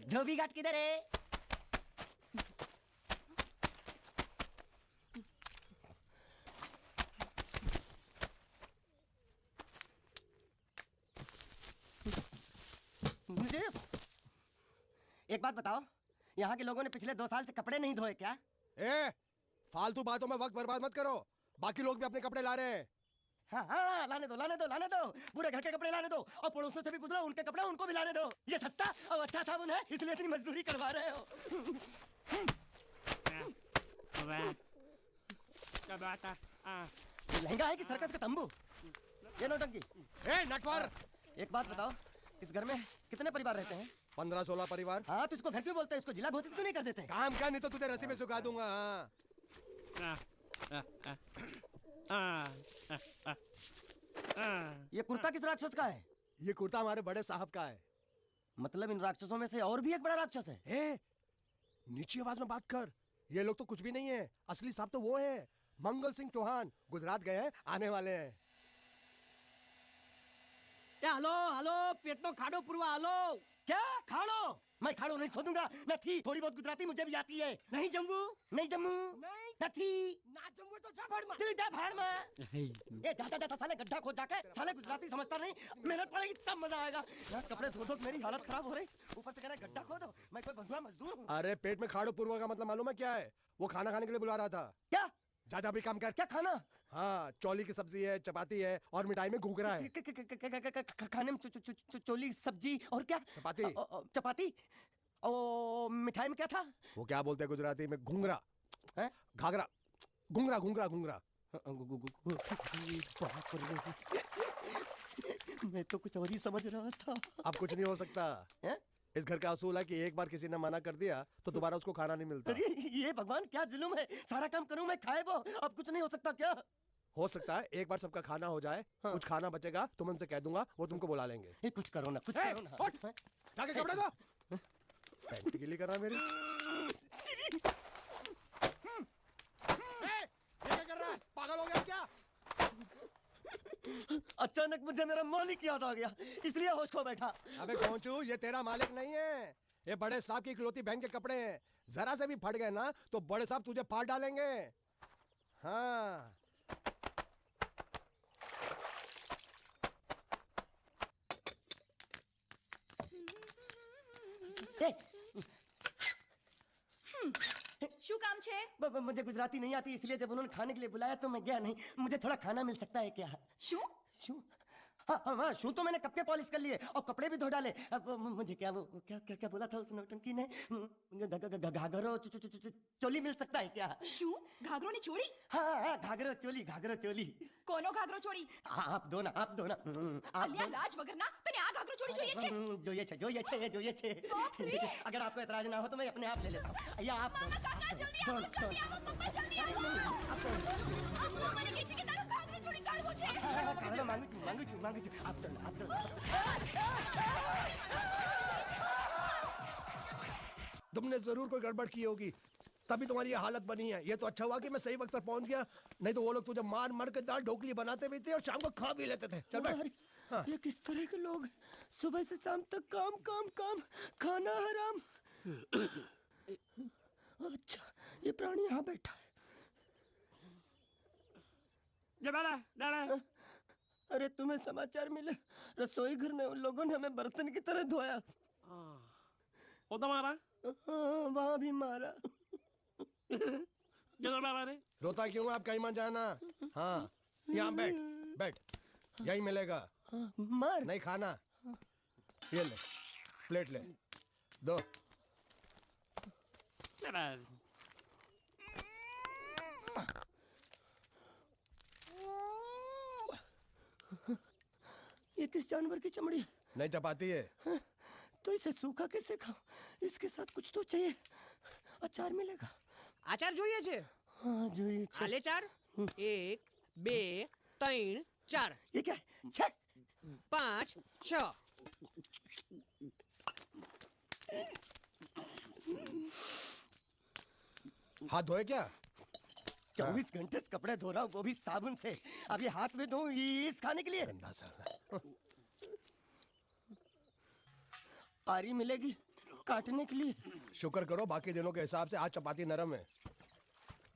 धोबी घाट किधर है? मुझे एक बात बताओ, यहाँ के लोगों ने पिछले 2 साल से कपड़े नहीं धोए क्या? फालतू बातों में वक्त बर्बाद मत करो, बाकी लोग भी अपने कपड़े ला रहे हैं। हाँ हाँ, लाने दो लाने दो लाने दो, पूरे घर के कपड़े लाने दो, और पड़ोसों से भी पूछ लो, उनके कपड़े उनको भी लाने दो। ये सस्ता और अच्छा साबुन है, इसलिए इतनी मजदूरी करवा रहे हो। लहंगा है कि सर्कस का तंबू? ये नौटंकी। नटवर, एक बात बताओ, इस घर में कितने परिवार रहते हैं? 15-16 परिवार। हाँ, तो इसको घर क्यों बोलते हैं? इसको जिला घोषित क्यों नहीं कर देते? काम क्या, नहीं तो तुझे रस्सी में सुखा दूंगा। ये कुर्ता किस राक्षस का है? ये कुर्ता हमारे बड़े साहब का है। मतलब इन राक्षसों में से और भी एक बड़ा राक्षस है? नीची आवाज में बात कर, ये लोग तो कुछ भी नहीं है, असली साहब तो वो है मंगल सिंह चौहान, गुजरात गए हैं, आने वाले हैं। हेलो हेलो, पेट में खाड़ो पुरवा, हेलो। क्या खाड़ो? मैं खाड़ो नहीं खोदूंगा, न थी। थोड़ी बहुत गुजराती मुझे भी आती है। नहीं जम्मू, नहीं जम्मू, न थी। ना जम्मू तो जा भाड़ में, तू जा भाड़ में। ये जाता जाता साले गड्ढा खोद जाके, साले गुजराती समझता नहीं, मेहनत पड़ेगी तब मजा आएगा। कपड़े धो धो मेरी हालत खराब हो रही, ऊपर से कह रहे गड्ढा खोदो, मैं कोई बंधुआ मजदूर हूँ? अरे पेट में खाड़ो पुरवा का मतलब मालूम है क्या है? वो खाना खाने के लिए बुला रहा था। क्या? ज्यादा भी काम कर। क्या खाना? हाँ, चौली की सब्जी है, चपाती है, और मिठाई में घूघरा है। खाने में चोली सब्जी और क्या? चपाती। चपाती। ओ, मिठाई में क्या था? वो क्या बोलते हैं गुजराती में? घूंघरा, घाघरा, घूंघरा घूंघरा घूंघरा। मैं तो कुछ और ही समझ रहा था। अब कुछ नहीं हो सकता। इस घर का असूल है कि एक बार किसी ने मना कर दिया तो दोबारा उसको खाना नहीं मिलता। ये भगवान क्या जुल्म है, सारा काम करूं मैं, खाए वो। अब कुछ नहीं हो सकता क्या? हो सकता है एक बार सबका खाना हो जाए, कुछ खाना बचेगा तो मैं उनसे कह दूंगा, वो तुमको बुला लेंगे। कुछ करो ना, कुछ करो ना। जाके कपड़े दो। पैंट गीली कर रहा मेरी। क्या कर रहा है? पागल हो गया क्या? अचानक मुझे मेरा मालिक याद आ गया, इसलिए होश खो बैठा। अबे खोंचू, ये तेरा मालिक नहीं है, ये बड़े साहब की इकलौती बहन के कपड़े हैं। जरा से भी फट गए ना तो बड़े साहब तुझे फाड़ डालेंगे। हाँ। શું કામ છે? मुझे गुजराती नहीं आती, इसलिए जब उन्होंने खाने के लिए बुलाया तो मैं गया नहीं। मुझे थोड़ा खाना मिल सकता है क्या? શું? शू? हाँ, शू तो मैंने कब के पॉलिश कर लिए और कपड़े भी धो डाले। अब मुझे क्या वो क्या क्या क्या बोला था उस नौटंकी ने? घाघरो चोली मिल सकता है क्या? શું? ઘાઘરો ની ચોળી? हाँ, घाघरो चोली। કોનો ઘાઘરો ચોળી? आप दो ना। અલ્યા લાજ વગરના, તને આ ઘાઘરો ચોળી જોઈએ છે? જોઈએ છે। अगर आपको एतराज ना हो तो मैं अपने आप ले लेता हूँ। या आप दो। જલ્દી આવો, જલ્દી આવો। મને કહે છે કે તારો ઘાઘરો ચોળી કાઢવો છે। मांगू छू। आप दो। तुमने जरूर कोई गड़बड़ की होगी, तभी तुम्हारी ये हालत बनी है। ये तो अच्छा हुआ कि मैं सही वक्त पर पहुंच गया, नहीं तो वो लोग तुझे मार के दाल ढोकली बनाते भी थे और शाम को खा भी लेते थे। चल बैठ। हाँ। ये किस तरह के लोग हैं? सुबह से शाम तक काम, खाना हराम। अच्छा, ये प्राणी यहाँ बैठा है। अरे तुम्हें समाचार मिले? रसोई घर में उन लोगों ने हमें बर्तन की तरह धोया। मारा? वहाँ भी मारा। रोता क्यों? आप कहीं मत जाना। हाँ, यहाँ बैठ, यही मिलेगा। मार नहीं खाना। ये ले, प्लेट ले, दो। ये किस जानवर की चमड़ी? नहीं चपाती है। तो इसे सूखा कैसे खाऊं? इसके साथ कुछ तो चाहिए। अचार मिलेगा? आचार જોઈએ છે? हाँ, જોઈએ છે। આલે ચાર? 1 2 3 4। ये क्या है? 6 5 6। हाथ धोए क्या? 24 घंटे से कपड़े धो रहा हूँ, वो भी साबुन से। अब ये हाथ में धो इस खाने के लिए। गंदा साला। आरी मिलेगी काटने के लिए। शुक्र करो बाकी दिनों के हिसाब से आज चपाती नरम है।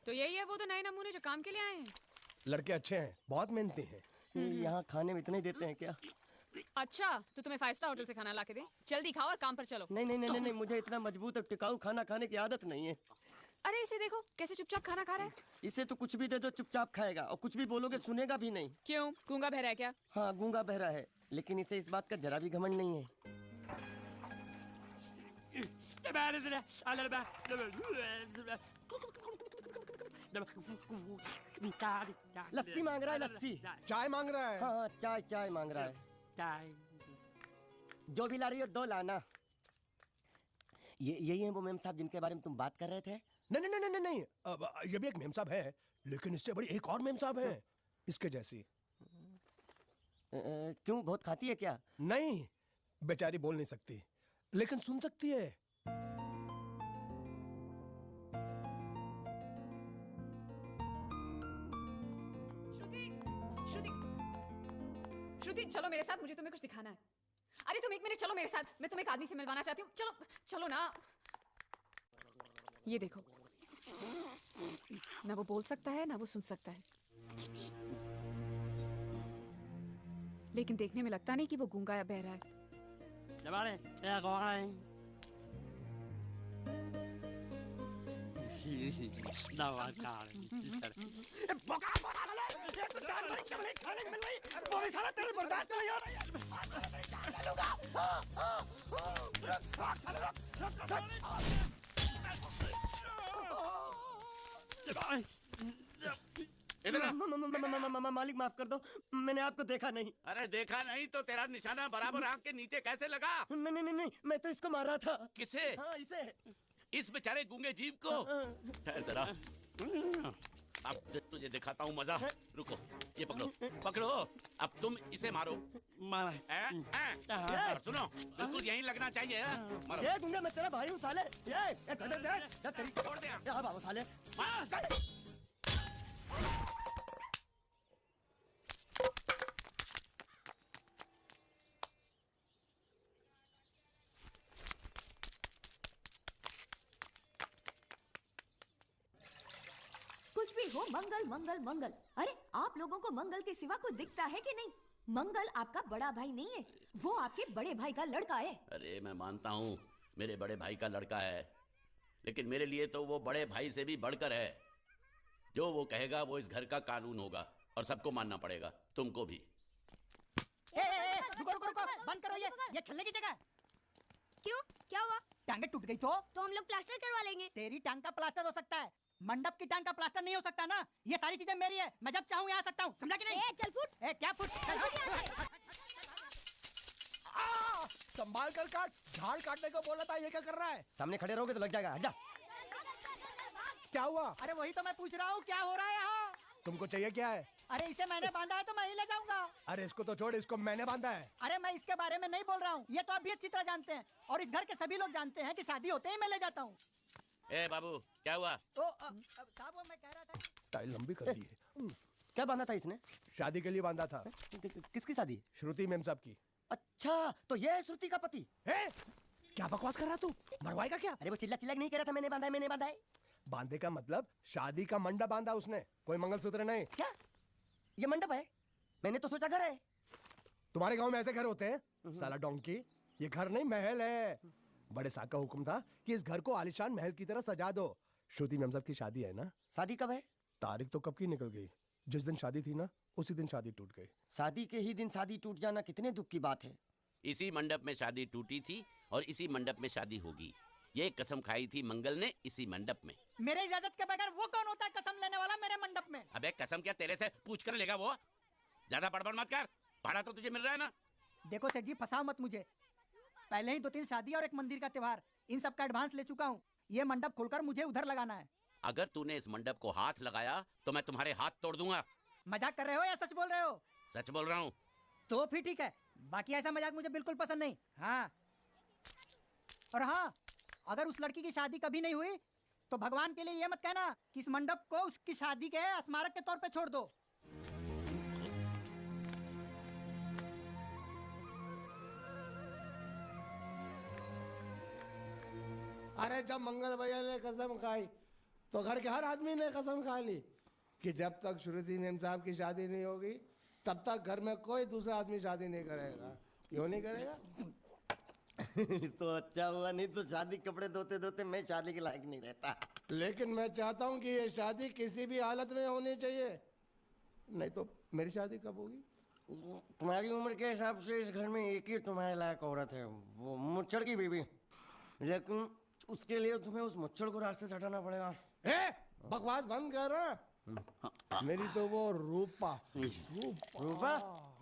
तो यही है वो तो नए नमूने जो काम के लिए आए हैं। लड़के अच्छे हैं, बहुत मेहनती हैं। यहाँ खाने में इतना ही देते हैं क्या? अच्छा तो तुम्हें 5 स्टार होटल से खाना ला के दे। जल्दी खाओ और काम पर चलो। नहीं नहीं नहीं नहीं, मुझे इतना मजबूत और टिकाऊ खाना खाने की आदत नहीं है। अरे इसे देखो कैसे चुपचाप खाना खा रहा है। इसे तो कुछ भी दे दो चुपचाप खाएगा, और कुछ भी बोलोगे सुनेगा भी नहीं। क्यों, गूंगा बहरा है क्या? हाँ गूंगा बहरा है, लेकिन इसे इस बात का जरा भी घमंड नहीं है। लस्सी मांग रहा है, लस्सी। चाय मांग रहा है। हाँ चाय चाय मांग रहा है। चाय जो भी ला रही हो 2 लाना। ये यही है वो मेम साहब जिनके बारे में तुम बात कर रहे थे? नहीं नहीं नहीं नहीं, ये भी एक मेम साहब है, लेकिन इससे बड़ी एक और मेम साहब है इसके जैसी। क्यों, बहुत खाती है क्या? नहीं, बेचारी बोल नहीं सकती लेकिन सुन सकती है। श्रुति चलो मेरे साथ, मुझे तुम्हें कुछ दिखाना है। अरे तुम 1 मिनट चलो मेरे साथ, मैं तुम्हें एक आदमी से मिलवाना चाहती हूँ। चलो चलो ना। ये देखो, ना वो बोल सकता है ना वो सुन सकता है, लेकिन देखने में लगता नहीं कि वो गूंगा या बहरा है। मालिक माफ कर दो, मैंने आपको देखा नहीं। अरे देखा नहीं तो तेरा निशाना बराबर आंख के नीचे कैसे लगा? नहीं नहीं नहीं, मैं तो इसको मारा था। किसे? हाँ इसे। इस बेचारे गूंगे जीव को? ठहर जरा, अब तुझे दिखाता हूँ मजा। रुको, ये पकड़ो पकड़ो, अब तुम इसे मारो। मारा। सुनो, बिल्कुल यहीं लगना चाहिए। मारो। ये गूंगा मैं तेरा भाई हूँ साले। ये छोड़ दे बाबू साले। कुछ भी हो, मंगल मंगल मंगल। अरे आप लोगों को मंगल के सिवा कुछ दिखता है कि नहीं? मंगल आपका बड़ा भाई नहीं है, वो आपके बड़े भाई का लड़का है। अरे मैं मानता हूँ मेरे बड़े भाई का लड़का है, लेकिन मेरे लिए तो वो बड़े भाई से भी बढ़कर है। जो वो कहेगा वो इस घर का कानून होगा और सबको मानना पड़ेगा, तुमको भी। रुको रुको रुको, बंद करो ये खेलने की जगह। क्यों, क्या हुआ? टांगे टूट गई तो हम लोग प्लास्टर करवा लेंगे। तेरी टांग का प्लास्टर हो सकता है, मंडप की टांग का प्लास्टर नहीं हो सकता ना। ये सारी चीजें मेरी है, मैं जब चाहूँ यहाँ आ सकता हूँ, समझा कि नहीं? चल फुट। क्या फुट? संभाल कर काट, झाड़ काटने को बोला था, ये क्या कर रहा है? सामने खड़े रहोगे तो लग जाएगा, हट जा। क्या हुआ? अरे वही तो मैं पूछ रहा हूँ, क्या हो रहा है यहाँ? तुमको चाहिए क्या है? अरे इसे मैंने बांधा है तो मैं ही ले जाऊंगा। अरे इसको तो छोड़, इसको मैंने बांधा है। अरे मैं इसके बारे में नहीं बोल रहा हूँ, ये तो आप भी अच्छी तरह जानते हैं, और इस घर के सभी लोग जानते हैं कि शादी होते ही मैं ले जाता हूँ। ए बाबू, क्या हुआ? साहब वो मैं कह रहा था, टाइल लंबी कर दी है। क्या बांधा था इसने? शादी के लिए बांधा था। किसकी शादी? श्रुति मेम साहब की। अच्छा, तो ये है श्रुति का पति? क्या बकवास कर रहा तू? मरवाएगा क्या? अरे वो चिल्ला चिल्ला नहीं कह रहा था मैंने बांधा है, मैंने बांधा है। बांधे का मतलब शादी का मंडप बांधा उसने, कोई मंगलसूत्र नहीं। क्या ये मंडप है? मैंने तो सोचा घर है। तुम्हारे गांव में ऐसे घर होते हैं साला डोंकी? ये घर नहीं महल है। बड़े साहब का हुक्म था कि इस घर को आलीशान महल की तरह सजा दो। श्रुति मेम साहब की शादी है ना? शादी कब है? तारीख तो कब की निकल गई, जिस दिन शादी थी ना उसी दिन शादी टूट गई। शादी के ही दिन शादी टूट जाना कितने दुख की बात है। इसी मंडप में शादी टूटी थी और इसी मंडप में शादी होगी। ये कसम खाई थी मंगल ने इसी मंडप में। मेरे इजाजत के बगैर वो कौन होता है कसम लेने वाला मेरे मंडप में? अबे कसम क्या तेरे से पूछ कर लेगा वो? ज्यादा बड़बड़ मत कर, भाड़ा तो तुझे मिल रहा है ना। देखो सेठ जी, फंसाओ मत मुझे। पहले ही 2-3 शादी और एक मंदिर का त्योहार, इन सब का एडवांस ले चुका हूँ। ये मंडप खोलकर मुझे उधर लगाना है। अगर तूने इस मंडप को हाथ लगाया तो मैं तुम्हारे हाथ तोड़ दूंगा। मजाक कर रहे हो या सच बोल रहे हो? सच बोल रहा हूँ। तो फिर ठीक है, बाकी ऐसा मजाक मुझे बिल्कुल पसंद नहीं। हाँ, और हाँ, अगर उस लड़की की शादी कभी नहीं हुई तो भगवान के लिए ये मत कहना कि इस मंडप को उसकी शादी के स्मारक के तौर पे छोड़ दो। अरे जब मंगल भैया ने कसम खाई तो घर के हर आदमी ने कसम खा ली कि जब तक श्रुति नेम साहब की शादी नहीं होगी तब तक घर में कोई दूसरा आदमी शादी नहीं करेगा। क्यों नहीं करेगा? तो अच्छा हुआ, नहीं तो शादी कपड़े धोते धोते मैं शादी के लायक नहीं रहता। लेकिन मैं चाहता हूँ कि ये शादी किसी भी हालत में होनी चाहिए, नहीं तो मेरी शादी कब होगी? तुम्हारी उम्र के हिसाब से इस घर में एक ही तुम्हारे लायक औरत है, वो मुच्छड़ की बीवी। लेकिन उसके लिए तुम्हें उस मुच्छड़ को रास्ते से हटाना पड़ेगा। बकवास बंद कर रहा। मेरी तो वो रूपा। रूपा?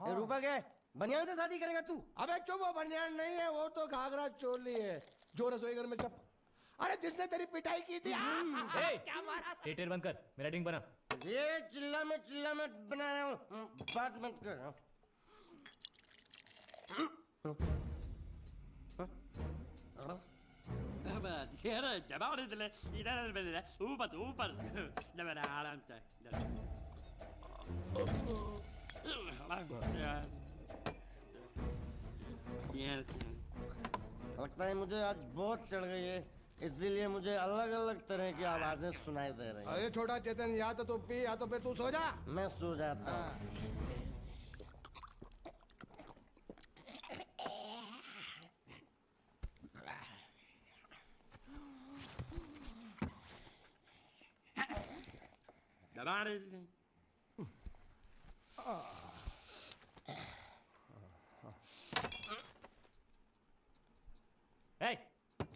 रूपा क्या है? बनियान से शादी करेगा तू? अबे चुप, वो बनियान नहीं है, वो तो घाघरा चोली है जो रसोई घर में अरे जिसने तेरी पिटाई की थी। क्या मारा? थिएटर बंद कर, मेरा ड्रिंक बना। ये चिल्ला में बना रहा हूँ, बात मत कर। लगता है मुझे आज बहुत चढ़ गई है, इसीलिए मुझे अलग अलग तरह की आवाजें सुनाई दे रही हैं। अरे छोटा चेतन, या तो तू पी या तो फिर तू सो जा। मैं सो जाता हूँ।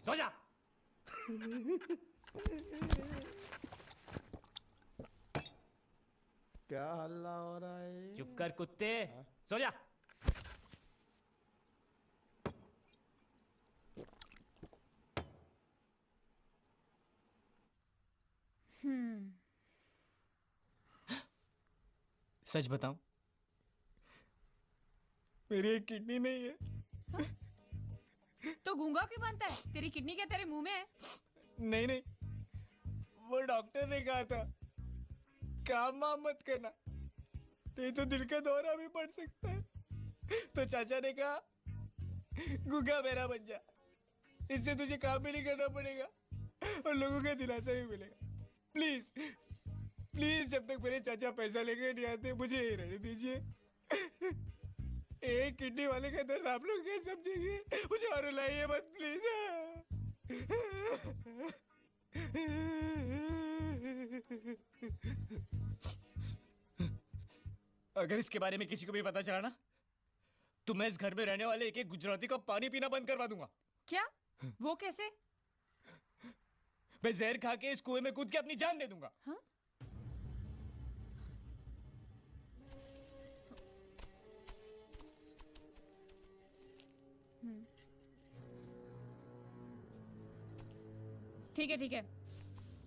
सो जा। क्या हल्ला हो रहा है? चुप कर कुत्ते, सो जा। सच बताऊं, मेरी एक किडनी नहीं है। तो गूंगा क्यों बनता है? तेरी किडनी क्या तेरे मुंह में है? नहीं, वो डॉक्टर ने कहा था काम वाम मत करना, नहीं तो दिल का दौरा भी पड़ सकता है। तो चाचा ने कहा गूंगा बहरा बन जा, इससे तुझे काम भी नहीं करना पड़ेगा और लोगों का दिलासा भी मिलेगा। प्लीज प्लीज, जब तक मेरे चाचा पैसा लेके नहीं आते मुझे यही रहने दीजिए। एक किडनी वाले का दर्द आप लोग क्या समझेंगे? मुझे और रुलाइए मत प्लीज। अगर इसके बारे में किसी को भी पता चला ना, तो मैं इस घर में रहने वाले एक एक गुजराती को पानी पीना बंद करवा दूंगा। क्या? वो कैसे? मैं जहर खा के इस कुएं में कूद के अपनी जान दे दूंगा। हाँ? ठीक है,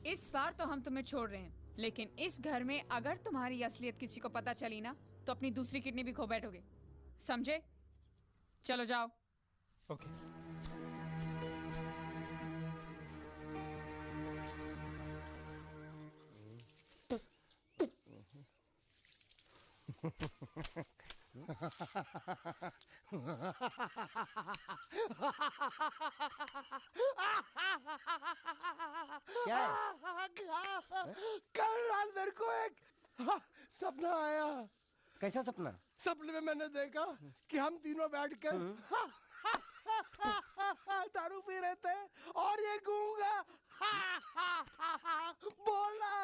इस बार तो हम तुम्हें छोड़ रहे हैं, लेकिन इस घर में अगर तुम्हारी असलियत किसी को पता चली ना, तो अपनी दूसरी किडनी भी खो बैठोगे, समझे? चलो जाओ। ओके। क्या है? कल रात मेरे को एक सपना आया। कैसा सपना? सपने में मैंने देखा कि हम तीनों बैठकर दारू पी रहे थे और ये गूंगा बोला।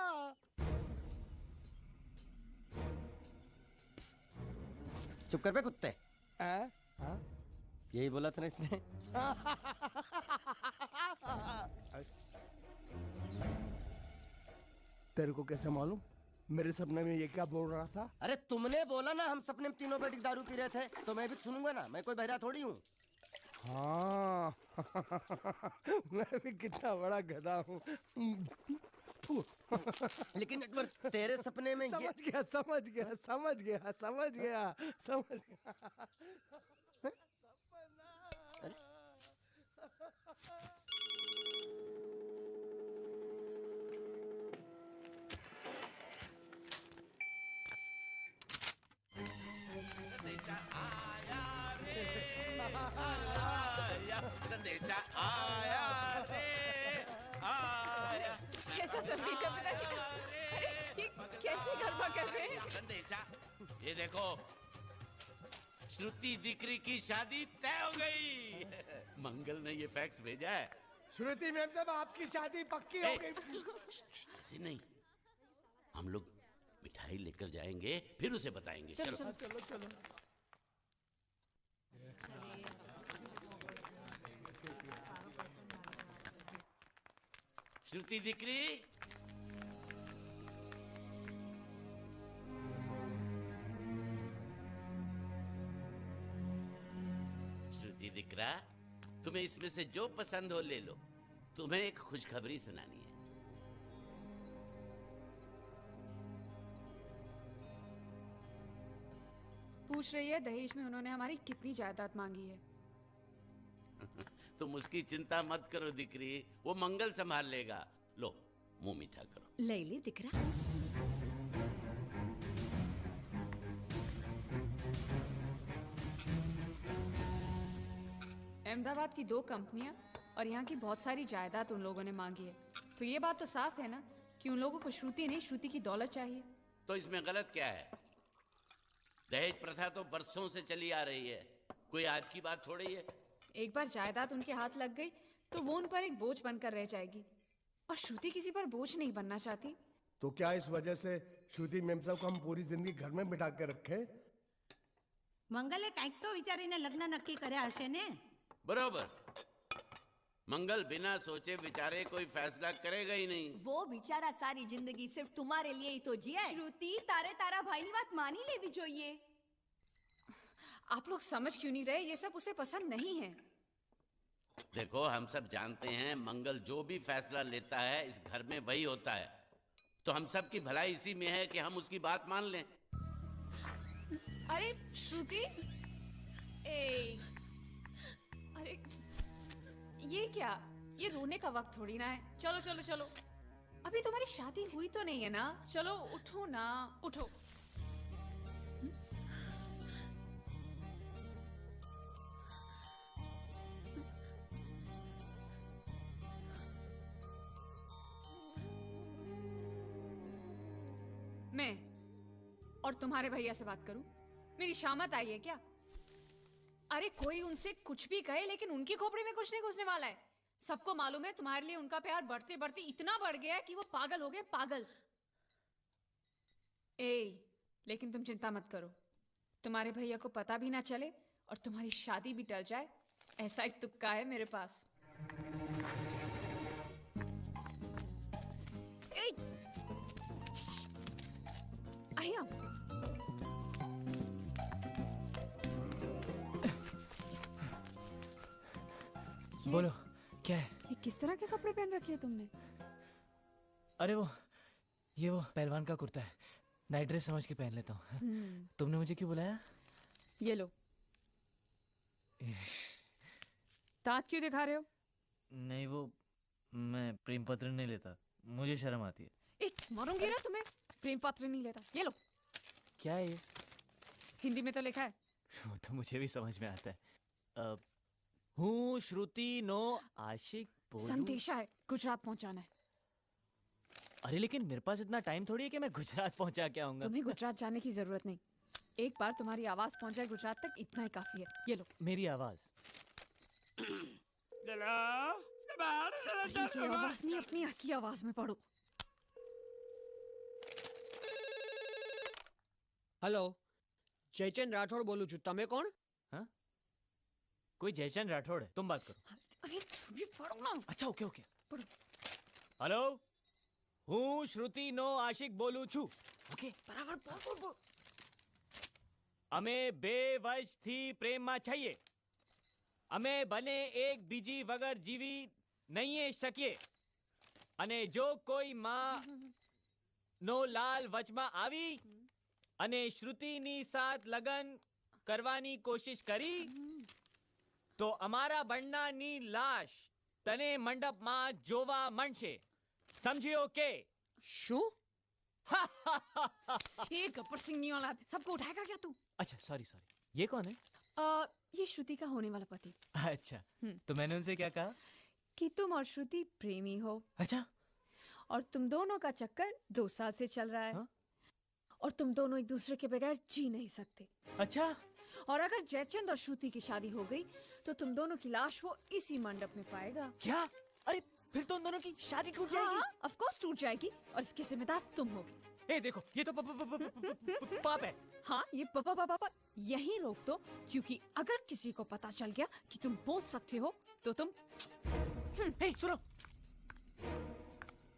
चुप कर बे कुत्ते। यही बोला था ना इसने। तेरे को कैसे मालूम मेरे सपने में ये क्या बोल रहा था? अरे तुमने बोला ना हम सपने में तीनों बैठ के दारू पी रहे थे, तो मैं भी सुनूंगा ना, मैं कोई बहरा थोड़ी हूँ। हाँ मैं भी कितना बड़ा गधा हूँ। लेकिन नटवर तेरे सपने में समझ गया। आया, संदेशा आया रे, आया। कैसा संदेशा पिताजी का? अरे ये कैसे गरबा कर रहे हैं? संदेशा, ये देखो, श्रुति दिकरी की शादी तय हो गई। मंगल ने ये फैक्स भेजा है। श्रुति मैम साहब आपकी शादी पक्की हो गई। ऐसे नहीं, हम लोग मिठाई लेकर जाएंगे, फिर उसे बताएंगे। चलो, चलो चलो, चलो। श्रुति दिकरी, श्रुति दिकरा, तुम्हें इसमें से जो पसंद हो ले लो। तुम्हें एक खुशखबरी सुनानी है। पूछ रही है दहेज में उन्होंने हमारी कितनी जायदाद मांगी है। तुम उसकी चिंता मत करो दिकरी, वो मंगल संभाल लेगा। लो, मुंह मीठा करो। ले ले दिख रहा। अहमदाबाद की 2 कंपनियां और यहाँ की बहुत सारी जायदाद उन लोगों ने मांगी है। तो ये बात तो साफ है ना कि उन लोगों को श्रुति नहीं, श्रुति की दौलत चाहिए। तो इसमें गलत क्या है? दहेज प्रथा तो बरसों से चली आ रही है, कोई आज की बात थोड़ी है। एक बार जायदाद उनके हाथ लग गई तो वो उन पर एक बोझ बनकर रह जाएगी, और श्रुति किसी पर बोझ नहीं बनना चाहती। तो क्या इस वजह से श्रुति मैम साहब को हम पूरी जिंदगी घर में बिठा के रखें? મંગલે કંઈક તો વિચારીને લગ્ન નક્કી કર્યા હશે ને? बराबर। मंगल बिना सोचे विचारे कोई फैसला करेगा ही नहीं। वो बेचारा सारी जिंदगी सिर्फ तुम्हारे लिए ही तो जिया है। श्रुति, तारे तारा भाई ની વાત માની લેવી જોઈએ। आप लोग समझ क्यों नहीं रहे? ये सब उसे पसंद नहीं है। देखो, हम सब जानते हैं मंगल जो भी फैसला लेता है इस घर में वही होता है। तो हम सब की भलाई इसी में है कि हम उसकी बात मान लें। अरे श्रुति, अरे ये क्या? ये रोने का वक्त थोड़ी ना है। चलो चलो चलो, अभी तुम्हारी शादी हुई तो नहीं है ना? चलो उठो ना, उठो। मैं और तुम्हारे भैया से बात करूं? मेरी शामत आई है क्या? अरे कोई उनसे कुछ भी कहे, लेकिन उनकी खोपड़ी में कुछ नहीं घुसने वाला है। सबको मालूम है तुम्हारे लिए उनका प्यार बढ़ते बढ़ते इतना बढ़ गया है कि वो पागल हो गए, पागल। लेकिन तुम चिंता मत करो, तुम्हारे भैया को पता भी ना चले और तुम्हारी शादी भी टल जाए, ऐसा एक तुक्का है मेरे पास। आया। बोलो, क्या है? ये किस तरह के कपड़े पहन रखे हैं तुमने? अरे वो पहलवान का कुर्ता है, नाइट ड्रेस समझ के पहन लेता हूँ। तुमने मुझे क्यों बुलाया? ये लो। दांत क्यों दिखा रहे हो? नहीं, वो मैं प्रेम पत्र नहीं लेता, मुझे शर्म आती है। मारूंगी ना तुम्हें। प्रेम पत्र नहीं लेता। ये लो। क्या है ये? हिंदी में तो लिखा है। वो तो मुझे भी समझ में आता है। हूँ श्रुति नो आशिक बोलूं। संदेशा है, गुजरात पहुंचाना है। अरे लेकिन मेरे पास इतना टाइम थोड़ी है कि मैं गुजरात पहुंचा के आऊंगा। तुम्हें गुजरात जाने की जरूरत नहीं, एक बार तुम्हारी आवाज पहुंच जाए गुजरात तक, इतना ही काफी है। ये लो। मेरी आवाज? आवाज नहीं, अपनी असली आवाज में पढ़ो। हेलो, जयचंद राठौड़ बोलू छू, तमे कोण? हाँ? कोई जयचंद राठौड़ है, तुम बात करो। अरे तुम भी पढ़ो ना। अच्छा ओके ओके पढ़ो। हेलो, हूँ श्रुति नो आशिक बोलू छू। ओके बराबर बोल बोल। અમે બે વર્ષથી પ્રેમમાં છીએ, અમે બને એકબીજી વગર જીવી નહીં શકીએ, અને જો કોઈ માં નો લાલ વચમાં આવી અને શ્રુતિની સાથ લગન કરવાની કોશિશ કરી તો અમારા બંનેની લાશ તને મંડપમાં જોવા મળશે, સમજ્યો કે? શું? ये गब्बर सिंह नहीं औलाद, सबको उठाएगा क्या तू? अच्छा सॉरी, ये कौन है? ये श्रुति का होने वाला पति। अच्छा, तो मैंने उनसे क्या कहा? कि तुम और श्रुति प्रेमी हो। अच्छा। और तुम दोनों का चक्कर 2 साल से चल रहा है। हाँ? और तुम दोनों एक दूसरे के बगैर जी नहीं सकते। अच्छा। और अगर जयचंद और श्रुति की शादी हो गई तो तुम दोनों की लाश वो इसी मंडप में पाएगा। क्या? अरे फिर तो उन दोनों की शादी टूट जाएगी। हाँ, ऑफ कोर्स टूट जाएगी और इसकी जिम्मेदार तुम होगी। ए देखो, ये तो पाप है। हाँ, ये पापा यहीं रोक दो, क्योंकि अगर किसी को पता चल गया कि तुम बोल सकते हो तो तुम। हे सुनो,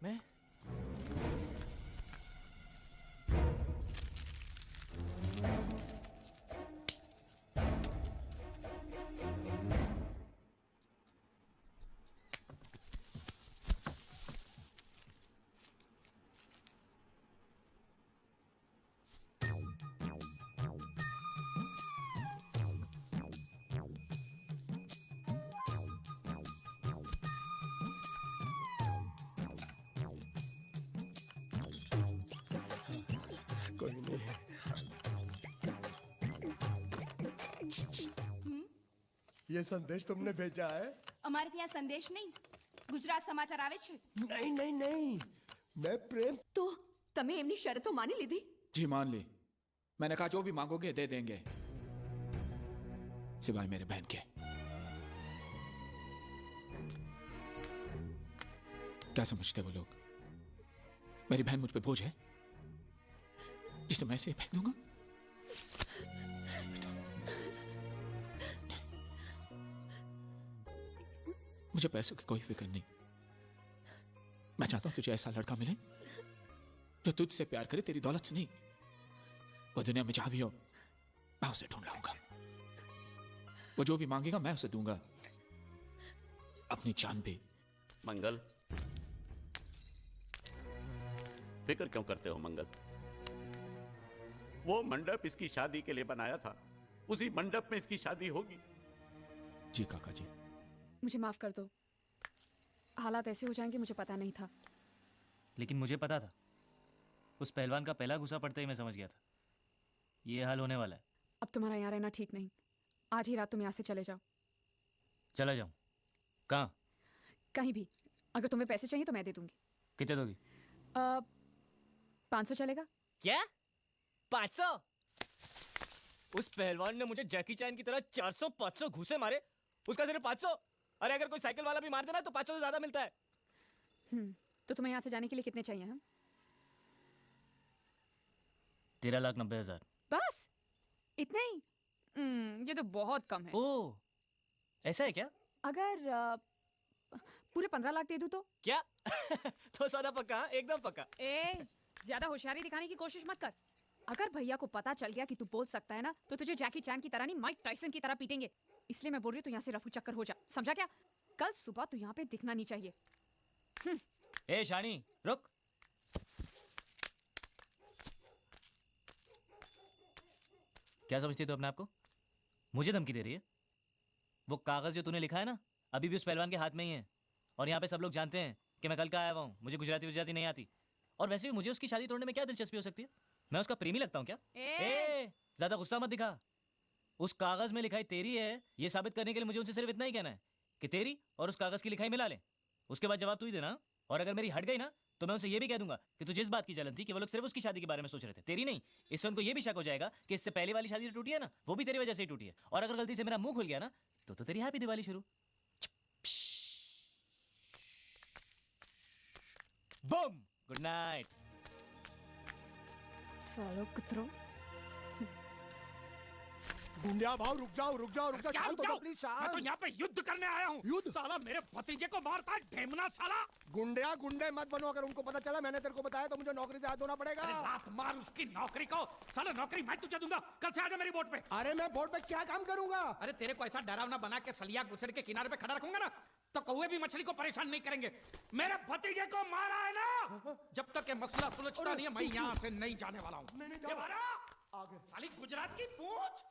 मैं ये संदेश तुमने भेजा है? અમારે ત્યાં સંદેશ નહીં, ગુજરાત સમાચાર આવે છે। नहीं नहीं नहीं, मैं प्रेम। તો તમે એમની શરતો માની લીધી? जी मान ली। मैंने कहा जो भी मांगोगे दे देंगे, सिवाय मेरे बहन के। क्या समझते वो लोग? मेरी बहन मुझ पे बोझ है जिसे मैं ऐसे फेंक दूंगा? मुझे पैसों की कोई फिक्र नहीं। मैं चाहता हूं तुझे ऐसा लड़का मिले जो तुझसे प्यार करे, तेरी दौलत से नहीं। वो दुनिया में जहां भी हो मैं उसे ढूंढ लाऊंगा। वो जो भी मांगेगा मैं उसे दूंगा, अपनी जान भी। मंगल, फिक्र क्यों करते हो मंगल? वो मंडप इसकी शादी के लिए बनाया था, उसी मंडप में इसकी शादी होगी। जी काका जी। मुझे माफ कर दो, हालात ऐसे हो जाएंगे मुझे पता नहीं था। लेकिन मुझे पता था। उस पहलवान का पहला गुस्सा पड़ते ही मैं समझ गया था ये हाल होने वाला है। अब तुम्हारा यहाँ रहना ठीक नहीं, आज ही रात तुम यहाँ से चले जाओ। चला जाऊं? कहाँ? कहीं भी। अगर तुम्हें पैसे चाहिए तो मैं दे दूंगी। कितने दोगी? 500 चलेगा? क्या? 500? उस पहलवान ने मुझे जैकी चैन की तरह 400-500 घूसे मारे, उसका सिर्फ 500? अरे अगर कोई साइकिल वाला भी मार देना तो 500 से ज्यादा मिलता है। तो तुम्हें यहाँ से जाने के लिए कितने चाहिए? हम 13,90,000। बस इतने ही? ये तो बहुत कम है। ओह, ऐसा है क्या? अगर पूरे 15 लाख दे दूं तो? क्या? तो सौदा पक्का? एकदम पक्का। ज्यादा होशियारी दिखाने की कोशिश मत कर। अगर भैया को पता चल गया कि तू बोल सकता है ना, तो तुझे जैकी चैन की तरह नहीं, माइक टाइसन की तरह पीटेंगे। इसलिए मैं बोल रही हूँ तू यहाँ से रफू चक्कर हो जा, समझा क्या? कल सुबह तू यहाँ पे दिखना नहीं चाहिए। ए शानी, रुक। क्या समझती तू अपने आप को? मुझे धमकी दे रही है? वो कागज जो तूने लिखा है ना, अभी भी उस पहलवान के हाथ में ही है। और यहाँ पे सब लोग जानते हैं कि मैं कल का आया हुआ हूँ, मुझे गुजराती नहीं आती। और वैसे भी मुझे उसकी शादी तोड़ने में क्या दिलचस्पी हो सकती है? मैं उसका प्रेमी लगता हूँ क्या? ज्यादा गुस्सा मत दिखा। उस कागज में लिखाई तेरी है, ये साबित करने के लिए मुझे उनसे सिर्फ इतना ही कहना है कि तेरी और उस कागज की लिखाई मिला ले। उसके बाद जवाब तू ही देना। और अगर मेरी हट गई ना तो मैं उनसे ये भी कह दूंगा कि तुझे इस बात की जलन थी कि वो लोग सिर्फ उसकी शादी के बारे में सोच रहे थे, तेरी नहीं। इससे उनको ये भी शक हो जाएगा कि इससे पहले वाली शादी जो टूटी है ना, वो भी तेरी वजह से ही टूटी है। और अगर गलती से मेरा मुंह खुल गया ना तो तेरी हैप्पी दिवाली शुरू। बम। Good night. सालो कुत्रों। गुंडिया भाव रुक जाओ शांत हो जाओ प्लीज। मैं तो यहाँ पे युद्ध करने आया हूँ। युद्ध? साला मेरे भतीजे को मारता है ढेमना साला। गुंडे मत बनो। अगर उनको पता चला मैंने तेरे को बताया तो मुझे नौकरी से हाथ धोना पड़ेगा। अरे लात मार उसकी नौकरी को। साला नौकरी मैं तुझे दूंगा, कल से आजा मेरी बोट पे। अरे मैं बोट पे क्या काम करूंगा? अरे तेरे को ऐसा डरावना बना के सलिया गुसड़ के किनारे पे खड़ा रखूंगा ना तो कौवे भी मछली को परेशान नहीं करेंगे। मेरे भतीजे को मारा है ना, जब तक ये मसला सुलझता नहीं है मैं यहाँ से नहीं जाने वाला हूँ। साली गुजरात की पूंछ,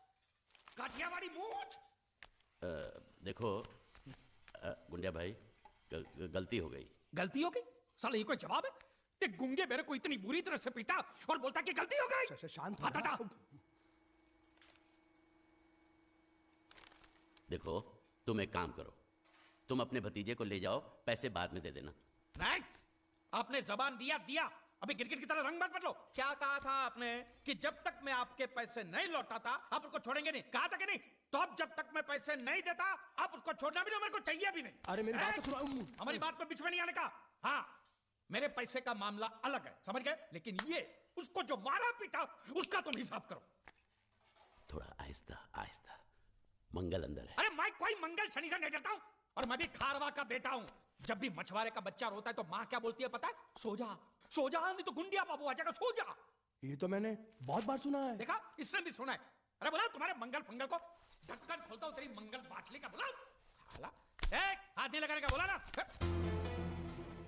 काठियावाड़ी मूंछ। देखो गुंडिया भाई, गलती हो गई। गलती हो गई? साला ये कोई जवाब है? ये गुंगे मेरे को इतनी बुरी तरह से पीटा और बोलता कि गलती हो गई। शांत हो जा। देखो तुम एक काम करो, तुम अपने भतीजे को ले जाओ, पैसे बाद में दे देना। नहीं, आपने जबान दिया। अभी गिरगिट की तरह रंग मत बदलो। क्या कहा था आपने कि जब तक मैं आपके पैसे नहीं लौटाता आप उसको छोड़ेंगे नहीं? कहा था कि नहीं? तो अब जब तक मैं पैसे नहीं देता आप उसको छोड़ना भी नहीं, मेरे को चाहिए भी नहीं। अरे मेरी बात तो सुनो। हमारी बात में बीच में नहीं आने का। हाँ, मेरे पैसे का मामला अलग है, समझ गए? लेकिन ये उसको जो मारा पीटा उसका तुम हिसाब करो। थोड़ा आहिस्ता आहिस्ता, मंगल अंदर है। अरे मैं कोई मंगल शनि से नहीं डरता हूं, और मैं भी खारवा का बेटा हूं। जब भी मछुआरे का बच्चा रोता है तो माँ क्या बोलती है पता है? सो जा, सो जा, नहीं तो गुंडिया बाबू आ जाएगा, सो जा। ये तो मैंने बहुत बार सुना है। देखा, इसने भी सुना है। अरे बोला तुम्हारे मंगल फंगल को, ढक्कन खोलता हूं तेरी मंगल बाटली का, बोला हाथ नहीं लगाने का, बोला ना।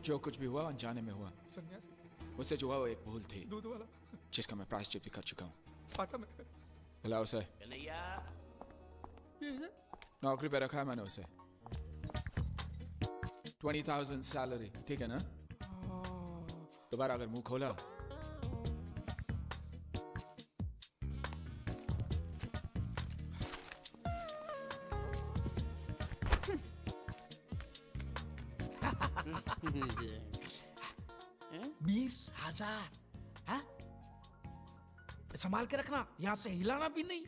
जो कुछ भी हुआ अनजाने में हुआ। सन्यासी मुझसे जो हुआ वो एक भूल थी, दूध वाला, जिसका मैं प्रायश्चित भी कर चुका हूँ। पाटा में बुलाओ उसे। कन्हैया, नौकरी पे रखा है मैंने उसे। 20,000 सैलरी, ठीक है ना? दोबारा अगर मुंह खोला $20,000। संभाल के रखना, यहाँ से हिलाना भी नहीं।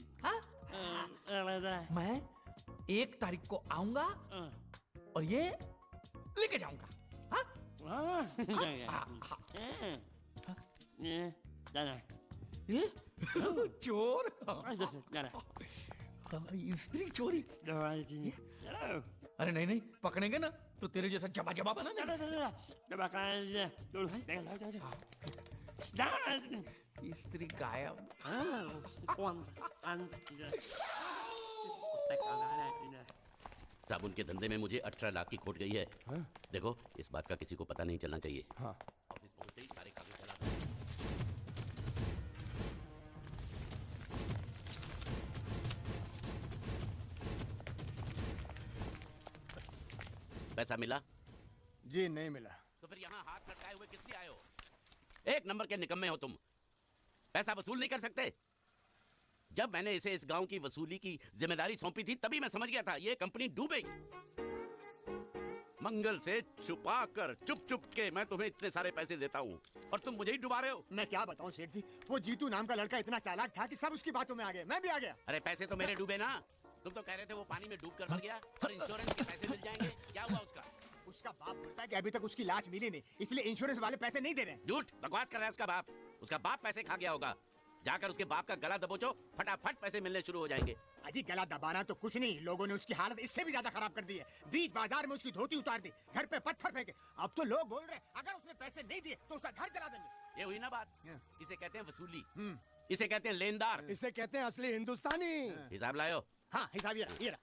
मैं 1 तारीख को आऊंगा और ये लेके जाऊंगा। ये चोर, स्त्री चोरी। अरे नहीं, पकड़ेंगे ना तो तेरे जैसा जबा बना। स्त्री गायब। साबुन के धंधे में मुझे 18 लाख की खोट गई है। देखो, इस बात का किसी को पता नहीं चलना चाहिए। ऑफिस पहुंचते ही सारे कागज चला दो। पैसा मिला? जी नहीं मिला। तो फिर यहाँ हाथ लटकाए हुए किस लिए आए हो? एक नंबर के निकम्मे हो तुम। पैसा वसूल नहीं कर सकते? जब मैंने इसे इस गांव की वसूली की जिम्मेदारी सौंपी थी तभी मैं समझ गया था ये कंपनी डूबेगी। मंगल से छुपा कर चुप के मैं तुम्हें इतने सारे पैसे देता हूँ और तुम मुझे ही डुबा रहे हो। मैं क्या बताऊँ सेठ जी, वो जीतू नाम का लड़का इतना चालाक था कि सब उसकी बातों में आ गए, मैं भी आ गया। अरे पैसे तो मेरे डूबे ना, तुम तो कह रहे थे वो पानी में डूब कर मर गया और इंश्योरेंस के पैसे मिल जाएंगे। क्या हुआ उसका? उसका बाप बोलता है कि अभी तक उसकी लाश मिली नहीं, इसलिए इंश्योरेंस वाले पैसे नहीं दे रहे। झूठ बकवास कर रहा है उसका बाप। उसका बाप पैसे खा गया होगा। जाकर उसके बाप का गला दबोचो, फटाफट पैसे मिलने शुरू हो जाएंगे। अजी गला दबाना तो कुछ नहीं, लोगों ने उसकी हालत इससे भी ज्यादा खराब कर दी है। बीच बाजार में उसकी धोती उतार दी, घर पे पत्थर फेंके। अब तो लोग बोल रहे अगर उसने पैसे नहीं दिए तो उसका घर जला देंगे। ये हुई ना बात। इसे कहते हैं वसूली, इसे कहते हैं लेनदार, इसे कहते हैं असली हिंदुस्तानी। हिसाब लायो। हाँ हिसाब ये रहा।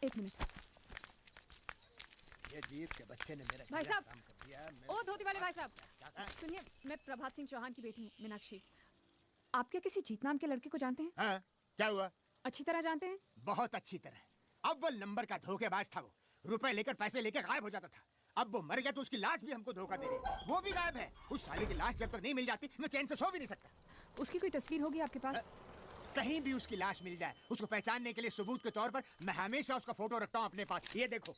1 मिनट। ये जीत के बच्चे ने मेरा भाई साहब, काम कर दिया। ओ धोती वाले भाई साहब, सुनिए, मैं प्रभात सिंह चौहान की बेटी हूँ, मीनाक्षी। आप क्या किसी जीत नाम के लड़के को जानते हैं? हाँ, क्या हुआ? अच्छी तरह जानते हैं? बहुत अच्छी तरह। अव्वल नंबर का धोखेबाज था वो, रुपए लेकर पैसे लेकर गायब हो जाता था। अब वो मर गया तो उसकी लाश भी हमको धोखा दे रही है, वो भी गायब है। उस साले की लाश जब तक नहीं मिल जाती मैं चैन से सो भी नहीं सकता। उसकी कोई तस्वीर होगी आपके पास? कहीं भी उसकी लाश मिल जाए, उसको पहचानने के लिए सबूत के तौर पर मैं हमेशा उसका फोटो रखता हूँ अपने पास। ये देखो।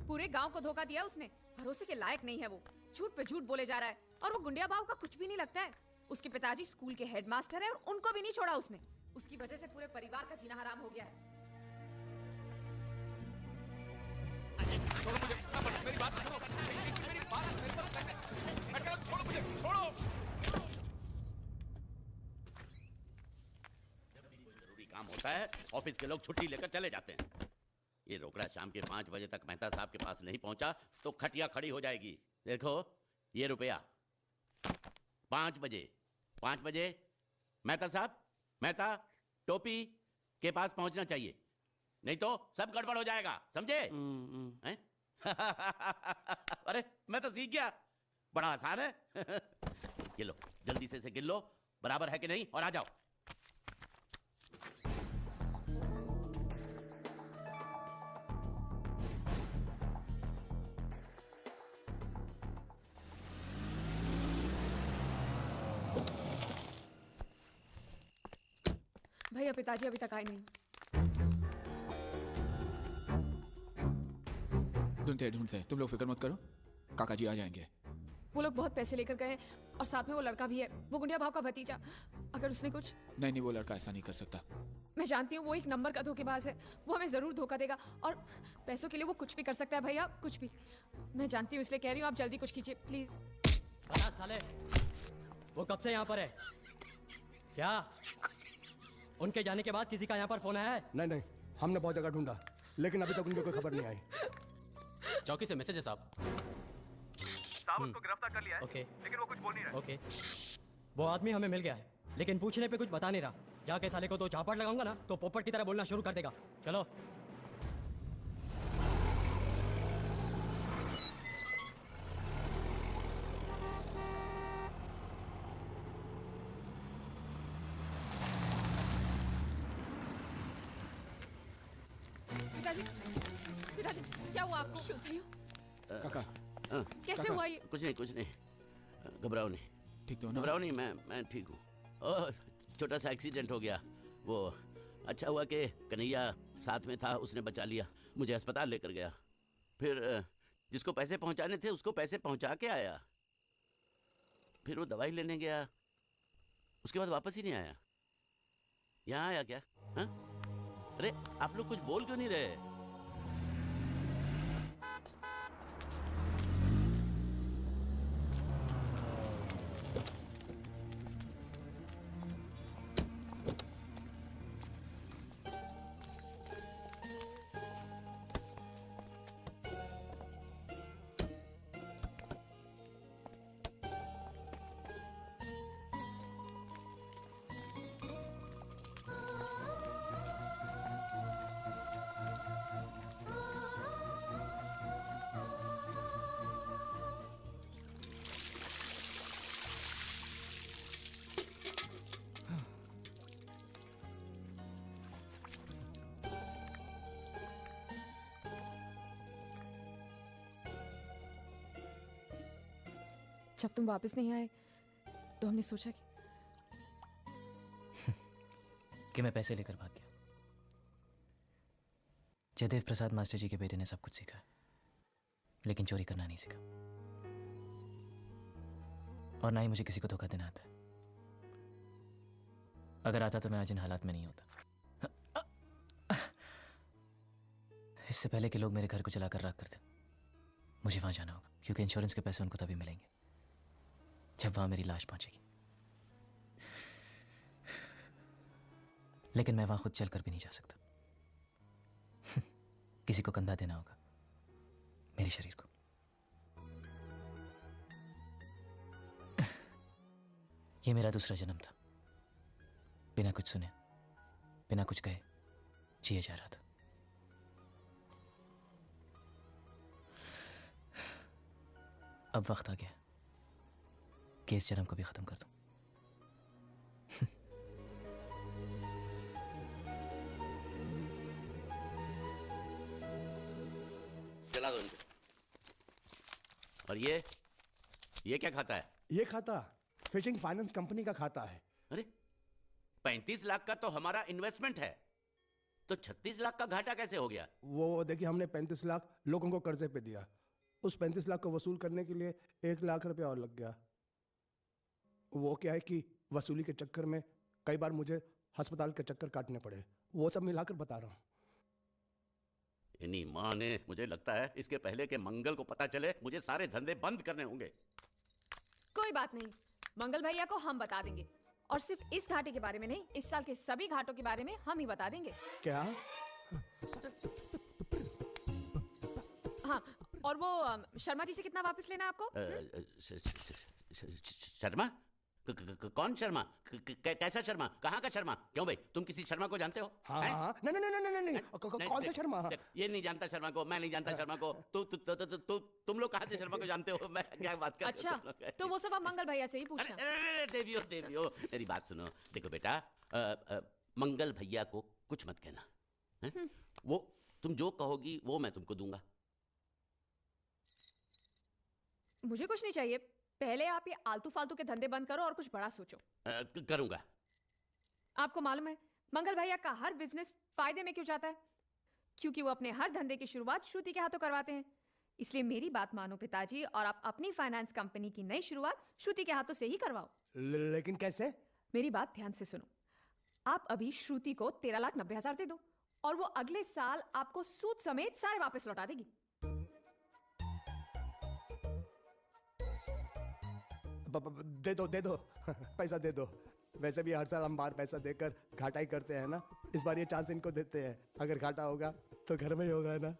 पूरे गांव को धोखा दिया उसने। भरोसे के लायक नहीं है वो, झूठ पे झूठ बोले जा रहा है। और वो गुंडिया बाबू का कुछ भी नहीं लगता है। उसके पिताजी स्कूल के हेडमास्टर है और उनको भी नहीं छोड़ा उसने। उसकी वजह से पूरे परिवार का जीना हराम हो गया है। छोड़ो मुझे, मेरी बात सुनो, मेरी बात, मेरे पास पैसे, मैं कह रहा हूं, छोड़ो मुझे, छोड़ो। जब भी कोई जरूरी काम होता है ऑफिस के लोग छुट्टी लेकर चले जाते हैं। ये रोकड़ा शाम के 5 बजे तक मेहता साहब के पास नहीं पहुंचा तो खटिया खड़ी हो जाएगी। देखो ये रुपया 5 बजे मेहता साहब, मेहता टोपी के पास पहुंचना चाहिए, नहीं तो सब गड़बड़ हो जाएगा, समझे? हैं? अरे मैं तो सीख गया, बड़ा आसान है। ये लो, जल्दी से इसे गिन लो, बराबर है कि नहीं, और आ जाओ। या पिताजी अभी तक आए नहीं। ढूंढते तुम लोग फिक्र मत करो, काका जी आ जाएंगे। वो लोग बहुत पैसे लेकर गए और साथ में वो लड़का भी है, वो गुंडिया भाव का भतीजा। अगर उसने कुछ... नहीं, वो लड़का ऐसा नहीं कर सकता। मैं जानती हूँ वो एक नंबर का धोखेबाज है, वो हमें जरूर धोखा देगा और पैसों के लिए वो कुछ भी कर सकता है भैया, कुछ भी। मैं जानती हूँ, इसलिए कह रही हूँ आप जल्दी कुछ कीजिए प्लीज। बता साले, वो कब से यहाँ पर है? क्या उनके जाने के बाद किसी का यहाँ पर फोन आया है? नहीं, हमने बहुत जगह ढूंढा लेकिन अभी तक उनकी कोई खबर नहीं आई। चौकी से मैसेज है साहब। उसको गिरफ्तार कर लिया है। ओके, लेकिन वो कुछ बोल नहीं रहा। ओके, वो आदमी हमें मिल गया है लेकिन पूछने पे कुछ बता नहीं रहा। जाके साले को तो झापड़ लगाऊंगा ना तो पोपट की तरह बोलना शुरू कर देगा। चलो। पिताजी, पिताजी क्या हुआ आपको? काका कैसे हुआ ये? कुछ नहीं, घबराओ नहीं। ठीक तो ना? घबराओ नहीं, मैं ठीक हूँ। छोटा सा एक्सीडेंट हो गया। वो अच्छा हुआ कि कन्हैया साथ में था, उसने बचा लिया, मुझे अस्पताल लेकर गया। फिर जिसको पैसे पहुंचाने थे उसको पैसे पहुंचा के आया। फिर वो दवाई लेने गया, उसके बाद वापस ही नहीं आया। यहाँ आया क्या? हा? अरे आप लोग कुछ बोल क्यों नहीं रहे? जब तुम वापस नहीं आए तो हमने सोचा कि मैं पैसे लेकर भाग गया। जयदेव प्रसाद मास्टर जी के बेटे ने सब कुछ सीखा है, लेकिन चोरी करना नहीं सीखा, और ना ही मुझे किसी को धोखा देना आता है। अगर आता तो मैं आज इन हालात में नहीं होता। इससे पहले कि लोग मेरे घर को जलाकर राख कर दें, मुझे वहां जाना होगा, क्योंकि इंश्योरेंस के पैसे उनको तभी मिलेंगे जब वहां मेरी लाश पहुंचेगी। लेकिन मैं वहां खुद चलकर भी नहीं जा सकता। किसी को कंधा देना होगा, मेरे शरीर को। यह मेरा दूसरा जन्म था। बिना कुछ सुने, बिना कुछ कहे जिए जा रहा था। अब वक्त आ गया कि इस जन्म को भी खत्म कर दूं। चला दो इनको। और ये क्या खाता है? ये खाता फिशिंग फाइनेंस कंपनी का खाता है। अरे 35 लाख का तो हमारा इन्वेस्टमेंट है, तो 36 लाख का घाटा कैसे हो गया? वो देखिए, हमने 35 लाख लोगों को कर्जे पे दिया। उस 35 लाख को वसूल करने के लिए 1 लाख रुपया और लग गया। वो क्या है कि वसूली के चक्कर में कई बार मुझे अस्पताल के चक्कर काटने पड़े। वो सब मिलाकर बता रहा हूँ। इन्हीं माँ ने, मुझे लगता है इसके पहले के मंगल को पता चले मुझे सारे धंधे बंद करने होंगे। कोई बात नहीं, मंगल भैया को हम बता देंगे, और सिर्फ इस घाटे के बारे में नहीं, इस साल के सभी घाटों के बारे में हम ही बता देंगे। क्या? हाँ, और वो शर्मा जी से कितना वापस लेना है आपको? शर्मा? कौन शर्मा? कैसा शर्मा? कहाँ का शर्मा? क्यों भाई, तुम किसी शर्मा को जानते हो? हाँ, नहीं, कौन सा शर्मा? ये नहीं जानता शर्मा को, मैं नहीं जानता शर्मा को। तुम लोग कहाँ से शर्मा को जानते हो? मैं क्या बात कर रहा हूँ? अच्छा, तो वो सब आप मंगल भैया से ही पूछना। देवियो, मेरी बात सुनो। देखो बेटा, मंगल भैया को कुछ मत कहना। वो तुम जो कहोगी वो मैं तुमको दूंगा। मुझे कुछ नहीं चाहिए, पहले आप ये आलतू फालतू के धंधे बंद करो और कुछ बड़ा सोचो। करूंगा। आपको मालूम है मंगल भैया का हर बिजनेस फायदे में क्यों जाता है? क्योंकि वो अपने हर धंधे की शुरुआत श्रुति के हाथों करवाते हैं। इसलिए मेरी बात मानो पिताजी, और आप अपनी फाइनेंस कंपनी की नई शुरुआत श्रुति के हाथों से ही करवाओ। लेकिन कैसे? मेरी बात ध्यान से सुनो। आप अभी श्रुति को 13,90,000 दे दो और वो अगले साल आपको सूद समेत सारे वापस लौटा देगी। दे दो पैसा दे दो। वैसे भी हर साल हम बाहर पैसा देकर घाटा ही करते हैं ना, इस बार ये चांस इनको देते हैं। अगर घाटा होगा तो घर में ही होगा ना।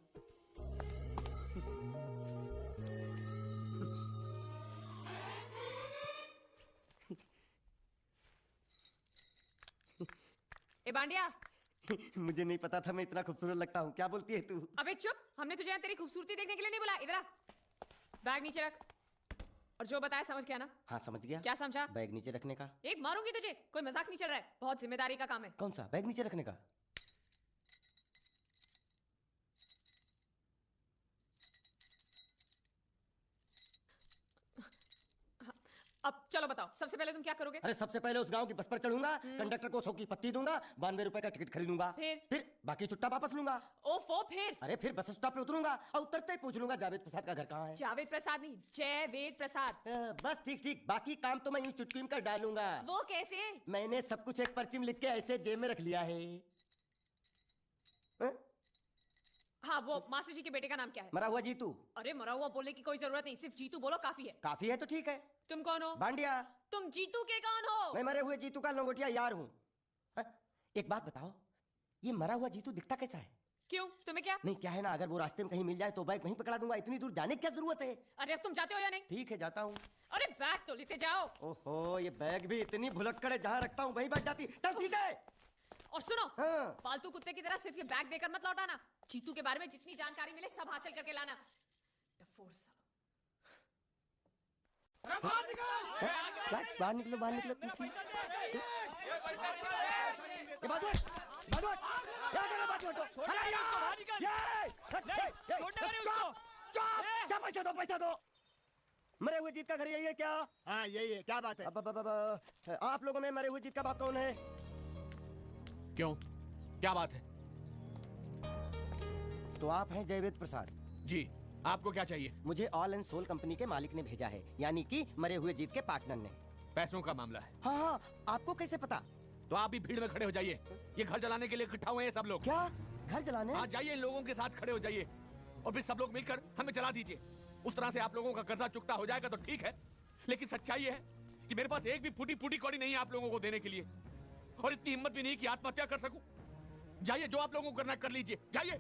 ए बांडिया, मुझे नहीं पता था मैं इतना खूबसूरत लगता हूँ। क्या बोलती है तू? अबे चुप, हमने तुझे यहाँ तेरी खूबसूरती देखने के लिए नहीं बुलाया। इधर आ, बैग नीचे रख। और जो बताया समझ गया ना? हाँ समझ गया। क्या समझा? बैग नीचे रखने का। एक मारूंगी तुझे, कोई मजाक नहीं चल रहा है, बहुत जिम्मेदारी का काम है। कौन सा? बैग नीचे रखने का। अब चलो बताओ, सबसे पहले तुम क्या करोगे? अरे सबसे पहले उस गांव की बस पर चढ़ूंगा, कंडक्टर को 100 की पत्ती दूंगा, 92 रुपए का टिकट खरीदूंगा, फिर बाकी चुट्टा वापस लूंगा। ओफो, फिर? अरे फिर बस स्टॉप पे उतरूंगा और उतरते ही पूछ लूंगा जावेद प्रसाद का घर कहाँ है। जावेद प्रसाद नहीं, जयवेद प्रसाद। बस ठीक ठीक, बाकी काम तो मैं यूं चुटकी में कर डालूंगा। वो कैसे? मैंने सब कुछ एक पर्ची में लिख के ऐसे जेब में रख लिया है। हाँ, वो मास्टर जी के बेटे का नाम क्या है? मरा हुआ जीतू। अरे मरा हुआ बोलने की कोई जरूरत नहीं, सिर्फ जीतू बोलो काफी है। काफी है तो ठीक है। तुम कौन हो? बांडिया। तुम जीतू के कौन हो? मैं मरे हुए जीतू का लंगोटिया यार हूँ। एक बात बताओ, ये मरा हुआ जीतू दिखता कैसा है? क्यों, तुम्हें क्या? नहीं क्या है ना, अगर वो रास्ते में कहीं मिल जाए तो बैग वहीं पकड़ा दूंगा। इतनी दूर जाने की क्या जरूरत है? अरे अब तुम जाते हो या नहीं? ठीक है जाता हूँ। अरे बैग तो लेते जाओ। ओहो, ये बैग भी इतनी भुलक्कड़ है, जहाँ रखता हूँ वहीं बैठ जाती। चल ठीक है। और सुनो, पालतू कुत्ते की तरह सिर्फ ये बैग देकर मत लौटाना। जीतू के बारे में जितनी जानकारी मिले सब हासिल करके लाना। बाहर निकलो, बाहर निकलो। पैसा दो। मरे हुए जीत का घर यही है क्या? हाँ यही है। क्या बात है? अब आप लोगों में मरे हुए जीत का बाप कौन है? क्यों, क्या बात है? तो आप हैं जयवेद प्रसाद जी। आपको क्या चाहिए? मुझे ऑल एंड सोल कंपनी के मालिक ने भेजा है, यानी कि मरे हुए जीत के पार्टनर ने। पैसों का मामला है। हाँ, आपको कैसे पता? तो आप भी भीड़ में खड़े हो जाइए। ये घर जलाने के लिए इकट्ठा हुए हैं सब लोग। क्या घर जलाने? हाँ जाइए, इन लोगों के साथ खड़े हो जाइए और फिर सब लोग मिलकर हमें जला दीजिए। उस तरह से आप लोगों का कर्जा चुकता हो जाएगा तो ठीक है, लेकिन सच्चाई है कि मेरे पास एक भी फूटी फूटी कौड़ी नहीं है आप लोगों को देने के लिए, और इतनी हिम्मत भी नहीं कि आत्महत्या कर सकूं। जाइए, जो आप लोगों को करना कर लीजिए, जाइए।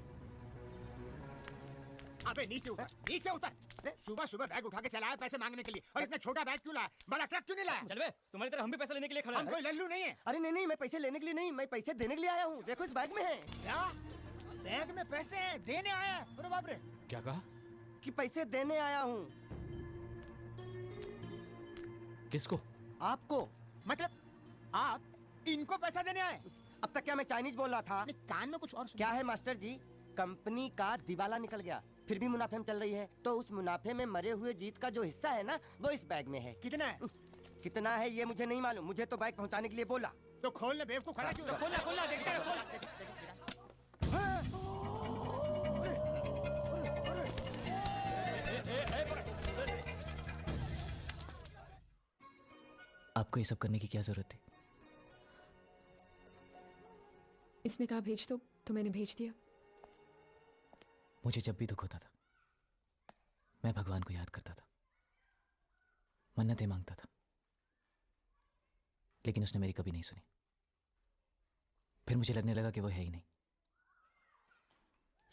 अबे नीचे उतर, नीचे उतर। सुबह सुबह बैग उठा के चलाया पैसे मांगने के लिए, और इतना छोटा बैग क्यों लाया? बड़ा ट्रक क्यों नहीं लाया? चल बे, तुम्हारी तरह हम भी पैसे लेने के लिए खड़े हैं। हम कोई लल्लू नहीं है। अरे नहीं, मैं पैसे लेने के लिए नहीं, मैं पैसे देने के लिए आया हूँ। देखो इस बैग में है। क्या बैग में पैसे हैं? देने आया? अरे बाप रे। क्या कहा? कि पैसे देने आया हूँ। किसको? आपको। मतलब आप इनको पैसा देने आए? अब तक क्या मैं चाइनीज बोल रहा था? कान में कुछ और क्या है मास्टर जी, कंपनी का दिवाला निकल गया, फिर भी मुनाफे में चल रही है, तो उस मुनाफे में मरे हुए जीत का जो हिस्सा है ना, वो इस बैग में है। कितना है? कितना है ये मुझे नहीं मालूम, मुझे तो बैग पहुंचाने के लिए बोला। तो खोलने बेवकूफ खड़ा क्यों? खोलना देखते हैं, खोल। आपको ये सब करने की क्या जरूरत थी? इसने कहा भेज दो तो मैंने भेज दिया। मुझे जब भी दुख होता था मैं भगवान को याद करता था, मन्नतें मांगता था, लेकिन उसने मेरी कभी नहीं सुनी। फिर मुझे लगने लगा कि वो है ही नहीं,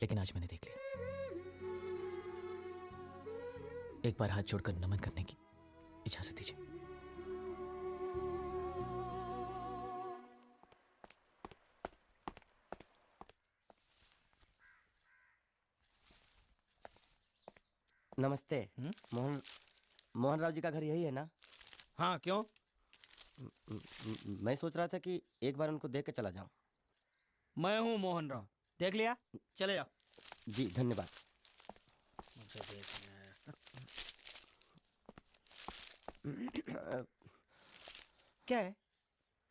लेकिन आज मैंने देख लिया। एक बार हाथ जोड़कर नमन करने की इजाजत दीजिए। नमस्ते। मोहन राव जी का घर यही है ना? हाँ, क्यों? मैं सोच रहा था कि एक बार उनको देख के चला जाऊं। मैं हूँ मोहन राव, देख लिया? चले जाओ। जी धन्यवाद। मुझे देखना है। क्या है?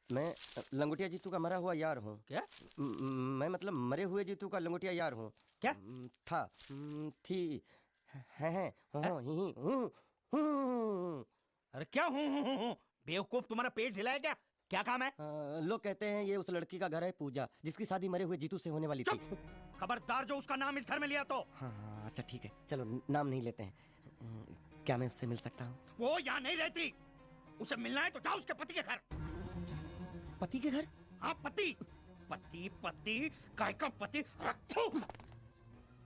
मैं लंगोटिया जीतू का मरा हुआ यार हूँ। क्या? मैं मतलब मरे हुए जीतू का लंगोटिया यार हूँ। क्या? था, थी, है, हूँ। अरे क्या हूँ? बेवकूफ, तुम्हारा पेज हिलाया क्या? क्या काम है? लोग कहते हैं ये उस लड़की का घर है पूजा, जिसकी शादी मरे हुए जीतू से होने वाली थी। खबरदार जो उसका नाम इस घर में लिया तो। हाँ, अच्छा ठीक है, चलो नाम नहीं लेते हैं। क्या मैं उससे मिल सकता हूँ? वो यहाँ नहीं रहती। उसे मिलना है तो जाओ उसके पति के घर। पति के घर? हाँ, पति। पति पति काय का पति।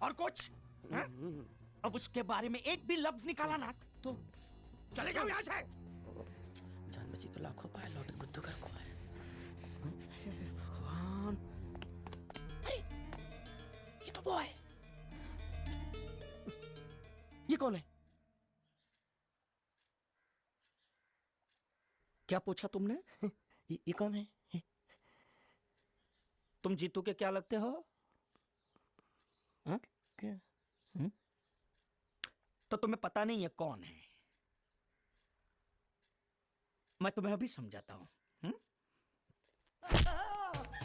और कुछ है? अब उसके बारे में एक भी लफ्ज निकाला ना तो चले जाओ यहाँ से। जान बची तो लाखों पाए, लौटे बुद्धू घर को आए। भगवान, अरे ये तो वो है। ये कौन है? क्या पूछा तुमने? ये कौन है? तुम जीतू के क्या लगते हो? क्या? तो तुम्हें पता नहीं है कौन है? मैं तुम्हें अभी समझाता हूँ।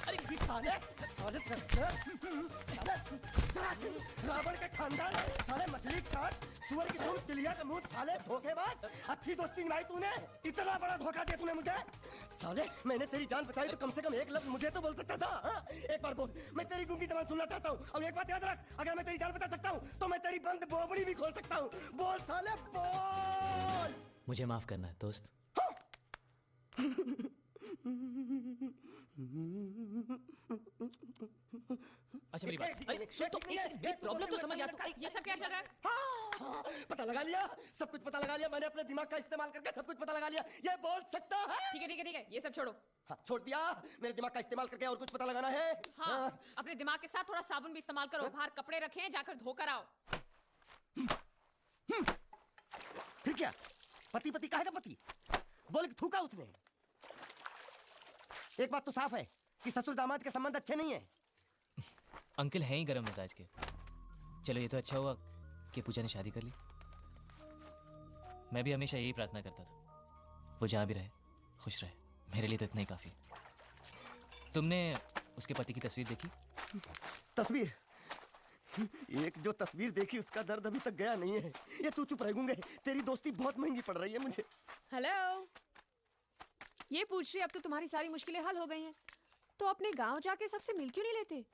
अरे साले रावण के खानदान, साले मछली काट, सुअर की धूम, चिलिया का मुंह, साले धोखेबाज। अच्छी दोस्ती निभाई तूने, इतना बड़ा धोखा दिया तूने मुझे। साले मैंने तेरी जान बचाई तो कम से कम एक लफ्ज मुझे तो बोल सकता था। हाँ? एक बार बोल, मैं तेरी गूंगी जबान सुनना चाहता हूँ। और एक बात याद रख, अगर मैं तेरी जान बचा सकता हूँ तो मैं तेरी बंद बोबड़ी भी खोल सकता हूँ। बोल साले बोल। मुझे माफ करना है दोस्त। अच्छा मेरी बात, अरे सुन तो, एक सेकंड, मेरी प्रॉब्लम तो समझ आ तू। ये सब क्या चल रहा है? हाँ, पता लगा लिया, सब कुछ पता लगा लिया। मैंने अपने दिमाग का इस्तेमाल करके सब कुछ पता लगा लिया। ये बोल सकता है? ठीक है ठीक है ठीक है, ये सब छोड़ो। हाँ, छोड़ दिया। मेरे दिमाग का इस्तेमाल करके और कुछ पता लगाना है? हाँ, अपने दिमाग के साथ थोड़ा साबुन भी इस्तेमाल करो। बाहर कपड़े रखे हैं, जाकर धोकर आओ। फिर क्या? पति पति कहेगा पति? बोल के थूका उसने। एक बात तो साफ है कि ससुर दामाद के संबंध अच्छे नहीं है। अंकल हैं ही गरम मिजाज के। चलो ये तो अच्छा हुआ कि पूजा ने शादी कर ली। मैं भी हमेशा यही प्रार्थना करता था, वो जहाँ भी रहे खुश रहे। मेरे लिए तो इतना ही काफी। तुमने उसके पति की तस्वीर देखी? तस्वीर? एक जो तस्वीर देखी उसका दर्द अभी तक गया नहीं है। ये तू चुप रह गूंगे, तेरी दोस्ती बहुत महंगी पड़ रही है मुझे। हेलो, ये पूछ रही अब तो तुम्हारी सारी मुश्किलें हल हो गई हैं, तो अपने गांव जाके सबसे मिल क्यों नहीं लेते?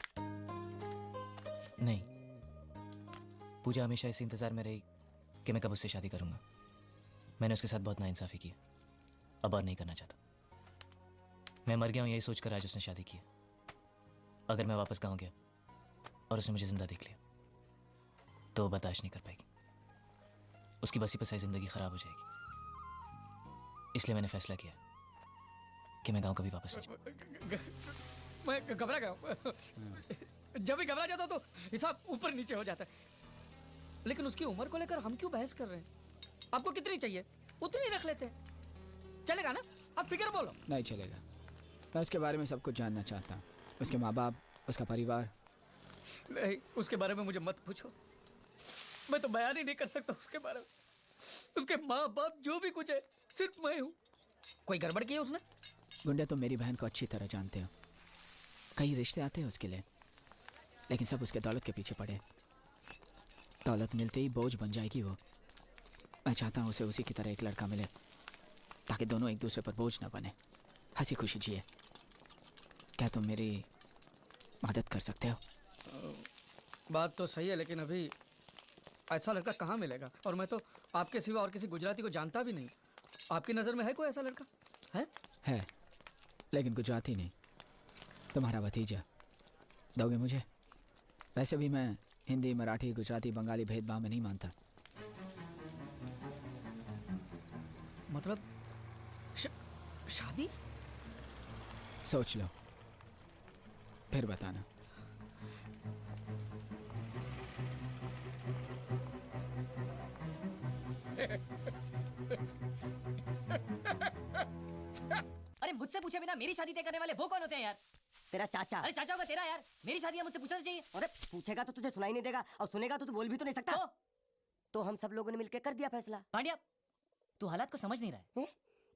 नहीं, पूजा हमेशा इस इंतजार में रही कि मैं कब उससे शादी करूंगा। मैंने उसके साथ बहुत नाइंसाफी की, अब और नहीं करना चाहता। मैं मर गया हूं यही सोचकर आज उसने शादी की। अगर मैं वापस गांव गया और उसने मुझे जिंदा देख लिया तो बर्दाश्त नहीं कर पाएगी। उसकी बसी बसाई जिंदगी खराब हो जाएगी। इसलिए मैंने फैसला किया कि मैं गांव कभी वापस नहीं जाऊंगा। मैं घबरा गया। जब भी घबरा जाता तो हिसाब ऊपर नीचे हो जाता है। लेकिन उसकी उम्र को लेकर हम क्यों बहस कर रहे हैं? आपको कितनी चाहिए उतनी रख लेते हैं, चलेगा ना? आप फिक्र बोलो। नहीं चलेगा, मैं उसके बारे में सब कुछ जानना चाहता हूँ। उसके माँ बाप, उसका परिवार। नहीं, उसके बारे में मुझे मत पूछो। मैं तो बयान ही नहीं कर सकता उसके बारे में। उसके माँ बाप जो भी कुछ है सिर्फ मैं हूँ। कोई गड़बड़ की है उसने? गुंडे तो मेरी बहन को अच्छी तरह जानते हो। कई रिश्ते आते हैं उसके लिए, लेकिन सब उसके दौलत के पीछे पड़े। दौलत मिलते ही बोझ बन जाएगी वो। मैं चाहता हूँ उसे उसी की तरह एक लड़का मिले, ताकि दोनों एक दूसरे पर बोझ न बने, हंसी खुशी जिए। क्या तुम मेरी मदद कर सकते हो? बात तो सही है, लेकिन अभी ऐसा लड़का कहाँ मिलेगा? और मैं तो आपके सिवा और किसी गुजराती को जानता भी नहीं। आपकी नज़र में है कोई ऐसा लड़का? है, लेकिन गुजराती नहीं, तुम्हारा भतीजा। दोगे मुझे? वैसे भी मैं हिंदी, मराठी, गुजराती, बंगाली भेदभाव में नहीं मानता। मतलब शादी? सोच लो, फिर बताना। अरे मुझसे पूछे बिना मेरी शादी तय करने वाले वो कौन होते हैं यार? तेरा चाचा। अरे चाचा होगा तेरा यार। मेरी शादी है, मुझसे पूछना तो चाहिए। अरे पूछेगा तो तुझे सुनाई नहीं देगा, और सुनेगा तो तू बोल भी तो नहीं सकता। तो हम सब लोगों ने मिलकर कर दिया फैसला। पांड्या, तू हालात को समझ नहीं रहा है।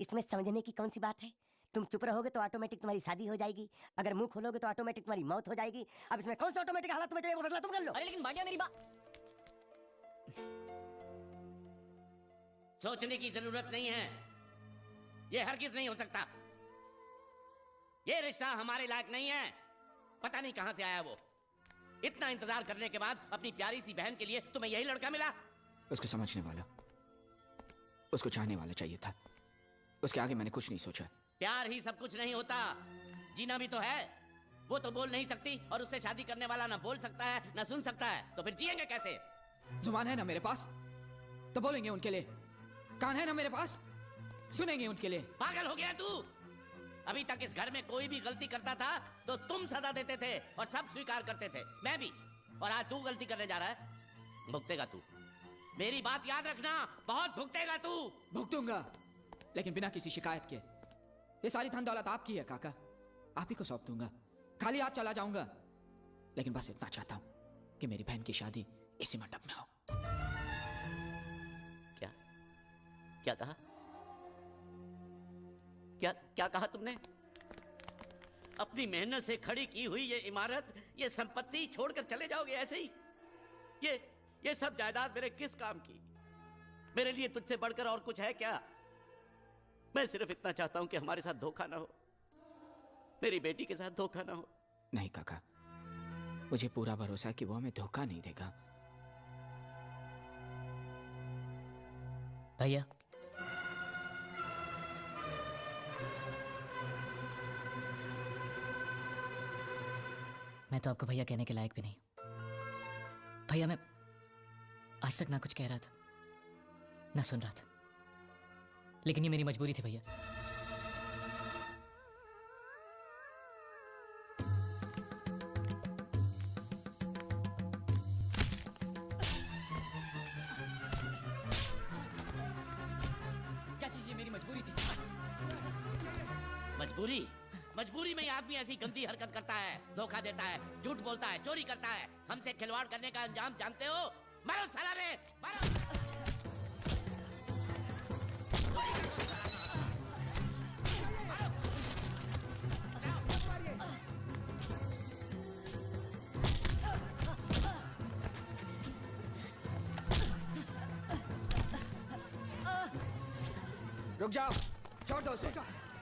इसमें समझने की कौन सी बात है? तुम चुप रहोगे तो ऑटोमेटिक तुम्हारी शादी हो जाएगी, अगर मुंह खोलोगे तो ऑटोमेटिक तुम्हारी मौत हो जाएगी। अब इसमें कौन सा ऑटोमेटिक हालत तुम्हें चाहिए वो फैसला तुम कर लो। अरे लेकिन भाग्या मेरी बात। सोचने की जरूरत नहीं है, ये हरगिज नहीं हो सकता। ये रिश्ता हमारे लायक नहीं है। पता नहीं कहां से आया वो। इतना इंतजार करने के बाद अपनी प्यारी सी बहन के लिए तुम्हें यही लड़का मिला। उसको समझने वाला, उसको चाहने वाला चाहिए था। उसके आगे मैंने कुछ नहीं सोचा। प्यार ही सब कुछ नहीं होता, जीना भी तो है। वो तो बोल नहीं सकती और उससे शादी करने वाला ना बोल सकता है ना सुन सकता है, तो फिर जिएंगे कैसे? जुबान है ना मेरे पास तो बोलेंगे उनके लिए, कान है ना मेरे पास सुनेंगे उनके लिए। पागल हो गया तू? अभी तक इस घर में कोई भी गलती करता था तो तुम सजा देते थे और सब स्वीकार करते थे, मैं भी। और आज तू गलती करने जा रहा है, भुगतेगा तू। मेरी बात याद रखना, बहुत भुगतेगा तू। भुगतूंगा, लेकिन बिना किसी शिकायत के। ये सारी धन दौलत आपकी है काका, आप ही को सौंप दूंगा। खाली हाथ चला जाऊंगा, लेकिन बस इतना चाहता हूं कि मेरी बहन की शादी इसी मंडप में हो। क्या क्या कहा? क्या क्या कहा तुमने? अपनी मेहनत से खड़ी की हुई ये इमारत, ये संपत्ति छोड़कर चले जाओगे ऐसे ही? ये सब जायदाद मेरे किस काम की? मेरे लिए तुझसे बढ़कर और कुछ है क्या? मैं सिर्फ इतना चाहता हूं कि हमारे साथ धोखा ना हो, मेरी बेटी के साथ धोखा ना हो। नहीं काका, मुझे पूरा भरोसा है कि वो हमें धोखा नहीं देगा। भैया, मैं तो आपको भैया कहने के लायक भी नहीं। भैया, मैं आज तक ना कुछ कह रहा था ना सुन रहा था, लेकिन ये मेरी मजबूरी थी भैया। चाची जी, मेरी मजबूरी थी। मजबूरी में आदमी ऐसी गंदी हरकत करता है, धोखा देता है, झूठ बोलता है, चोरी करता है। हमसे खिलवाड़ करने का अंजाम जानते हो? मारो साला रे, मारो। रुक जाओ, छोड़ दो उसे,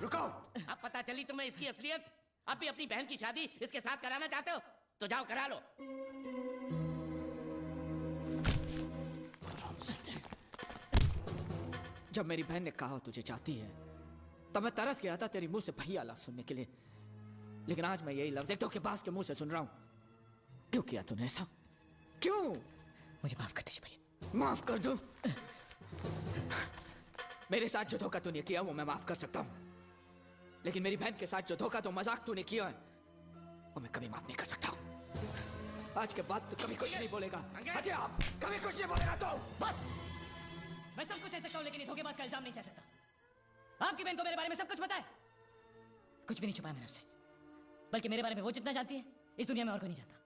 रुको। अब पता चली तुम्हें इसकी असलियत। अब भी अपनी बहन की शादी इसके साथ कराना चाहते हो तो जाओ करा लो। जब मेरी बहन ने कहा तुझे चाहती है, तब मैं तरस गया था तेरी मुंह से भैया लफ्ज सुनने के लिए। लेकिन आज मैं यही लफ्ज एक धोखेबाज के मुंह से सुन रहा हूं। क्यों किया तूने ऐसा? क्यों? मुझे माफ कर दीजिए भैया। माफ कर दो? मेरे साथ जो धोखा तूने किया वो मैं माफ कर सकता हूं, लेकिन मेरी बहन के साथ जो धोखा तो मजाक तूने किया है वो मैं कभी माफ नहीं कर सकता हूं। आज के बाद तू कभी कुछ नहीं बोलेगा। हटिया, कभी कुछ नहीं बोलेगा तो बस। मैं सब कुछ सह सकता हूं, लेकिन ये धोखेबाज का इल्जाम नहीं सह सकता। आपकी बहन को मेरे बारे में सब कुछ पता है, कुछ भी नहीं छुपाया मैंने उससे। बल्कि मेरे बारे में वो जितना जानती है इस दुनिया में और कोई नहीं जानता।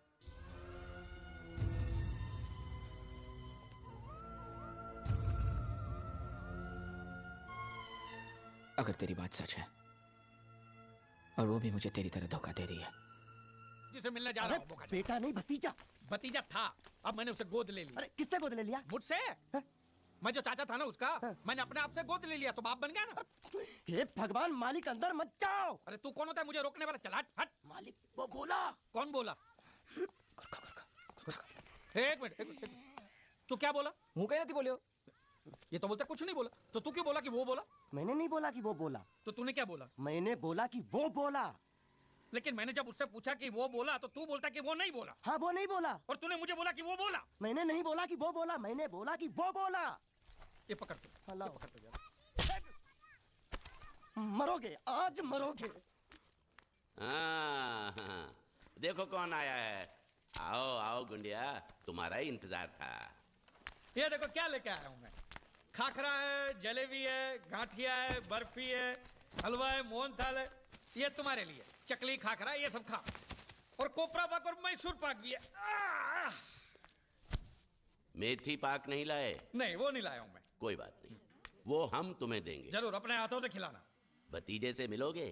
अगर तेरी बात सच है और वो भी मुझे तेरी तरह धोखा दे रही है, जिसे मिलने जा रहा हूँ। बेटा नहीं, भतीजा। भतीजा था, अब मैंने उसे गोद ले लिया। अरे किससे गोद ले लिया? मुझसे। मैं जो चाचा था ना उसका, मैंने अपने आप से गोद ले लिया तो बाप बन गया ना। हे भगवान, मालिक अंदर मत जाओ। अरे तू कौन होता है मुझे रोकने वाला? चला हट। मालिक वो बोला। कौन बोला? एक मिनट, तू क्या बोला? मुंह कहना थी बोलियो। ये तो बोलता कुछ नहीं बोला, तो तू क्यों बोला कि वो बोला? मैंने नहीं बोला कि वो बोला। तो तूने क्या बोला? मैंने बोला कि वो बोला। लेकिन मैंने जब उससे पूछा कि वो बोला तो तू बोलता कि वो नहीं बोला। हाँ, वो नहीं बोला। और तूने मुझे बोला कि वो बोला। मैंने नहीं बोला कि वो बोला, मैंने बोला कि वो बोला। ये पकड़ तू, ये पकड़ तू। मरोगे, आज मरोगे। हाँ, देखो कौन आया है। आओ आओ गुंडिया, तुम्हारा ही इंतजार था। ये देखो क्या लेके आया हूँ मैं। खाखरा है, जलेबी है, गांठिया है, बर्फी है, हलवा है, मोहनथाल है। ये तुम्हारे लिए चकली, खाखरा, ये सब खा। और कोपरा पाक और मैसूर पाक भी है। मेथी पाक नहीं लाए? नहीं, वो नहीं लाया हूं मैं। कोई बात नहीं, वो हम तुम्हें देंगे। जरूर, अपने हाथों से खिलाना। भतीजे से मिलोगे?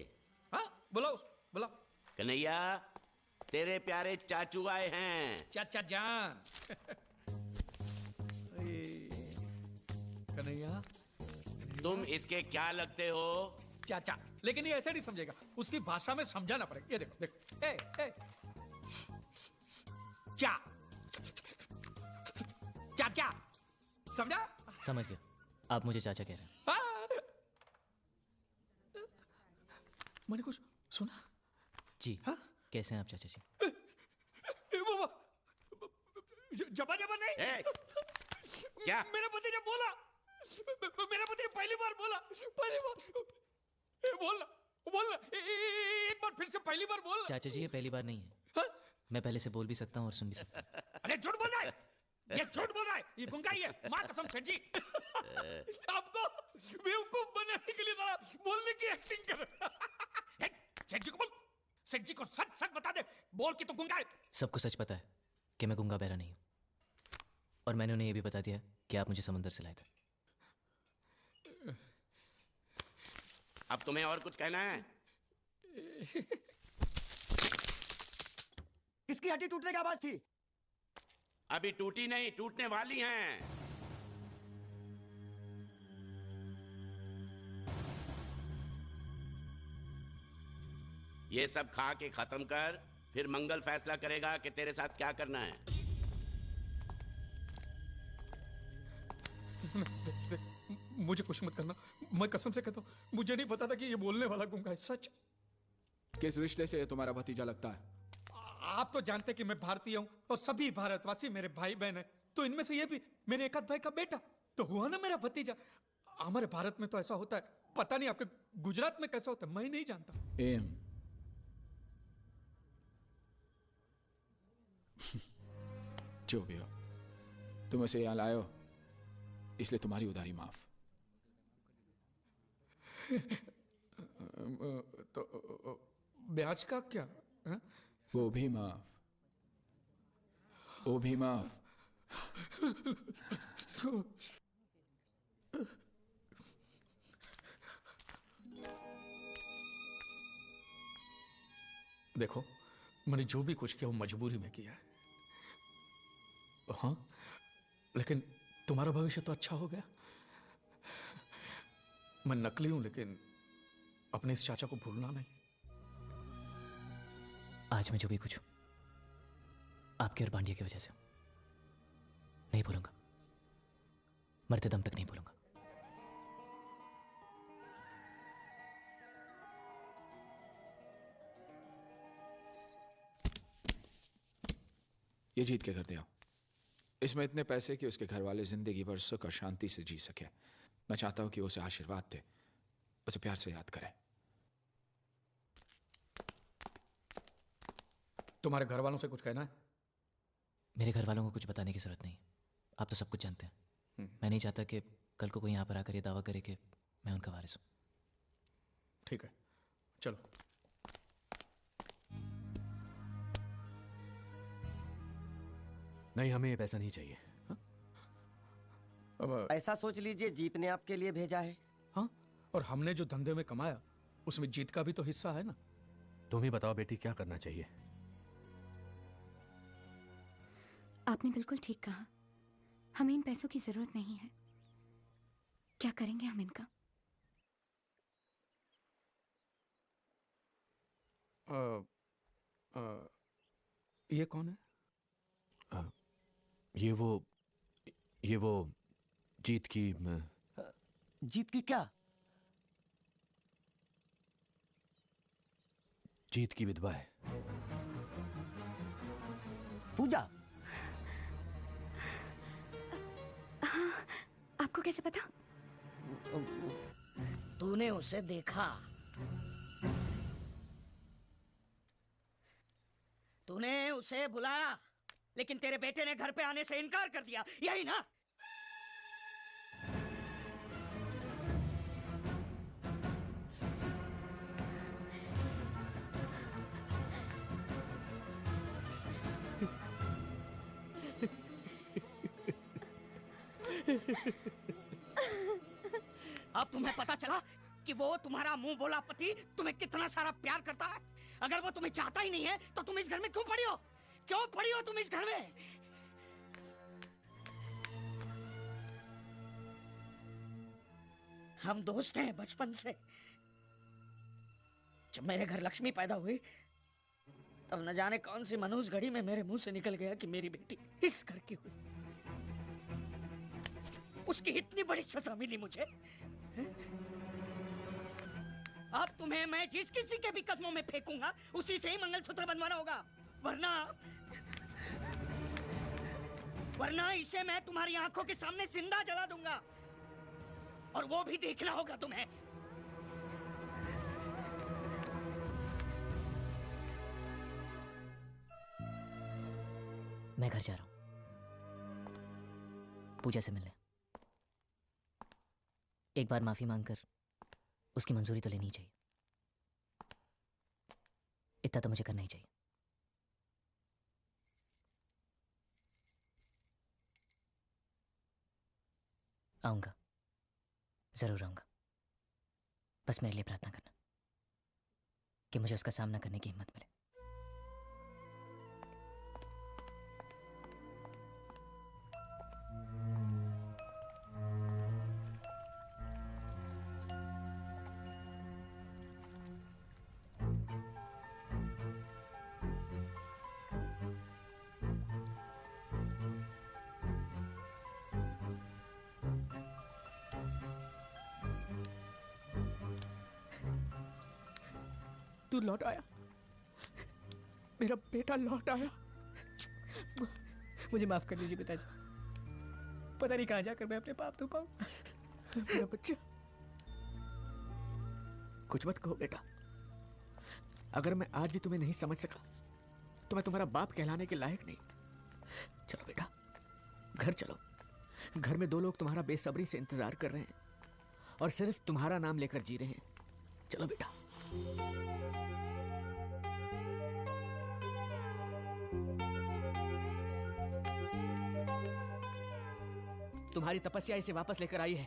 हाँ बुलाओ बुलाओ। कन्हैया, तेरे प्यारे चाचू आए हैं। चाचा जान। कन्हैया, तुम इसके क्या लगते हो? चाचा। लेकिन ये ऐसे नहीं समझेगा, उसकी भाषा में समझाना पड़ेगा। ये देखो देखो, ए चा चाचा, समझा? समझ गया, आप मुझे चाचा कह रहे हैं। मैंने कुछ सुना? जी। कैसे हैं आप चाचा जी? जबा जबा नहीं। क्या? मेरा पति ने बोला, मेरा पति ने पहली बार बोला, पहली बार बोलना बोलना, एक बार फिर से पहली बार बोलना। चाचा जी, ये पहली बार नहीं है। मैं पहले से बोल भी सकता हूँ और सुन भी सकता हूँ। अरे झूठ बोल रहा है, ये झूठ बोल रहा है, ये गुंगा ही है, माँ कसम सेठ जी। आपको बेवकूफ बनाने के लिए जरा बोलने की एक्टिंग कर। सेठ जी को बोल, सेठ जी को सच सच बता दे, बोल कि तू गुंगा है। सबको सच पता है कि मैं गुंगा बहरा नहीं हूँ, और मैंने उन्हें ये भी बता दिया कि आप मुझे समुद्र से लाए थे। अब तुम्हें और कुछ कहना है? किसकी हड्डी टूटने की आवाज थी? अभी टूटी नहीं, टूटने वाली हैं। ये सब खा के खत्म कर, फिर मंगल फैसला करेगा कि तेरे साथ क्या करना है। मुझे कुछ मत करना, मैं कसम से कहता हूँ, मुझे नहीं पता था कि ये बोलने वाला गुंगा है। सच। किस रिश्ते से तुम्हारा भतीजा लगता है? आप तो जानते कि मैं भारतीय हूँ और सभी भारतवासी मेरे भाई बहन हैं, तो इनमें से ये भी मेरे एक आध भाई का बेटा तो हुआ ना मेरा भतीजा। हमारे भारत में तो ऐसा होता है, पता नहीं आपके गुजरात में कैसा होता है, मैं नहीं जानता। जो भी हो, तुम उसे यहाँ लाए हो, इसलिए तुम्हारी उधारी माफ। तो ब्याज का क्या? हा? वो भी माफ, वो भी माफ। देखो, मैंने जो भी कुछ किया वो मजबूरी में किया है। हाँ, लेकिन तुम्हारा भविष्य तो अच्छा हो गया। मैं नकली हूं, लेकिन अपने इस चाचा को भूलना नहीं। आज मैं जो भी कुछ हूं, आपके और पांड्या की वजह से नहीं भूलूंगा, मरते दम तक नहीं भूलूंगा। ये जीत के कर दिया। इसमें इतने पैसे कि उसके घर वाले जिंदगी भर सुख और शांति से जी सके। मैं चाहता हूं कि वो उसे आशीर्वाद दे, उसे प्यार से याद करे। तुम्हारे घर वालों से कुछ कहना है? मेरे घर वालों को कुछ बताने की जरूरत नहीं, आप तो सब कुछ जानते हैं। मैं नहीं चाहता कि कल को कोई यहाँ पर आकर ये दावा करे कि मैं उनका वारिस हूं। ठीक है, चलो। नहीं, हमें ये पैसा नहीं चाहिए। अब ऐसा सोच लीजिए, जीत ने आपके लिए भेजा है। हाँ, और हमने जो धंधे में कमाया उसमें जीत का भी तो हिस्सा है ना। तुम ही बताओ बेटी, क्या करना चाहिए? आपने बिल्कुल ठीक कहा, हमें इन पैसों की जरूरत नहीं है। क्या करेंगे हम इनका? ये कौन है? ये वो जीत की जीत की क्या? जीत की विधवा है। पूजा? हाँ, आपको कैसे पता? तूने उसे देखा? तूने उसे बुलाया, लेकिन तेरे बेटे ने घर पे आने से इनकार कर दिया, यही ना? अब तुम्हें पता चला कि वो तुम्हारा मुंह बोला पति तुम्हें कितना सारा प्यार करता है। अगर वो तुम्हें चाहता ही नहीं है तो तुम इस घर में क्यों पड़ी हो? क्यों पड़ी हो तुम इस घर में? हम दोस्त हैं बचपन से। जब मेरे घर लक्ष्मी पैदा हुई तब न जाने कौन सी मनहूस घड़ी में मेरे मुंह से निकल गया कि मेरी बेटी इस घर की हुई। उसकी इतनी बड़ी सजा मिली मुझे। अब तुम्हें मैं जिस किसी के भी कदमों में फेंकूंगा उसी से ही मंगलसूत्र बनवाना होगा, वरना इसे मैं तुम्हारी आंखों के सामने जिंदा जला दूंगा और वो भी देखना होगा तुम्हें। मैं घर जा रहा हूं पूजा से मिलने। एक बार माफी मांगकर उसकी मंजूरी तो लेनी चाहिए। इतना तो मुझे करना ही चाहिए। आऊंगा, जरूर आऊंगा। बस मेरे लिए प्रार्थना करना कि मुझे उसका सामना करने की हिम्मत मिले। तू लौट आया, मेरा बेटा लौट आया। मुझे माफ कर लीजिए पिताजी। पता नहीं कहां जाकर मैं अपने पाप धो पाऊं। मेरा बच्चा, कुछ मत कहो बेटा। अगर मैं आज भी तुम्हें नहीं समझ सका तो मैं तुम्हारा बाप कहलाने के लायक नहीं। चलो बेटा, घर चलो। घर में दो लोग तुम्हारा बेसब्री से इंतजार कर रहे हैं और सिर्फ तुम्हारा नाम लेकर जी रहे हैं। चलो बेटा। तुम्हारी तपस्या इसे वापस लेकर आई है।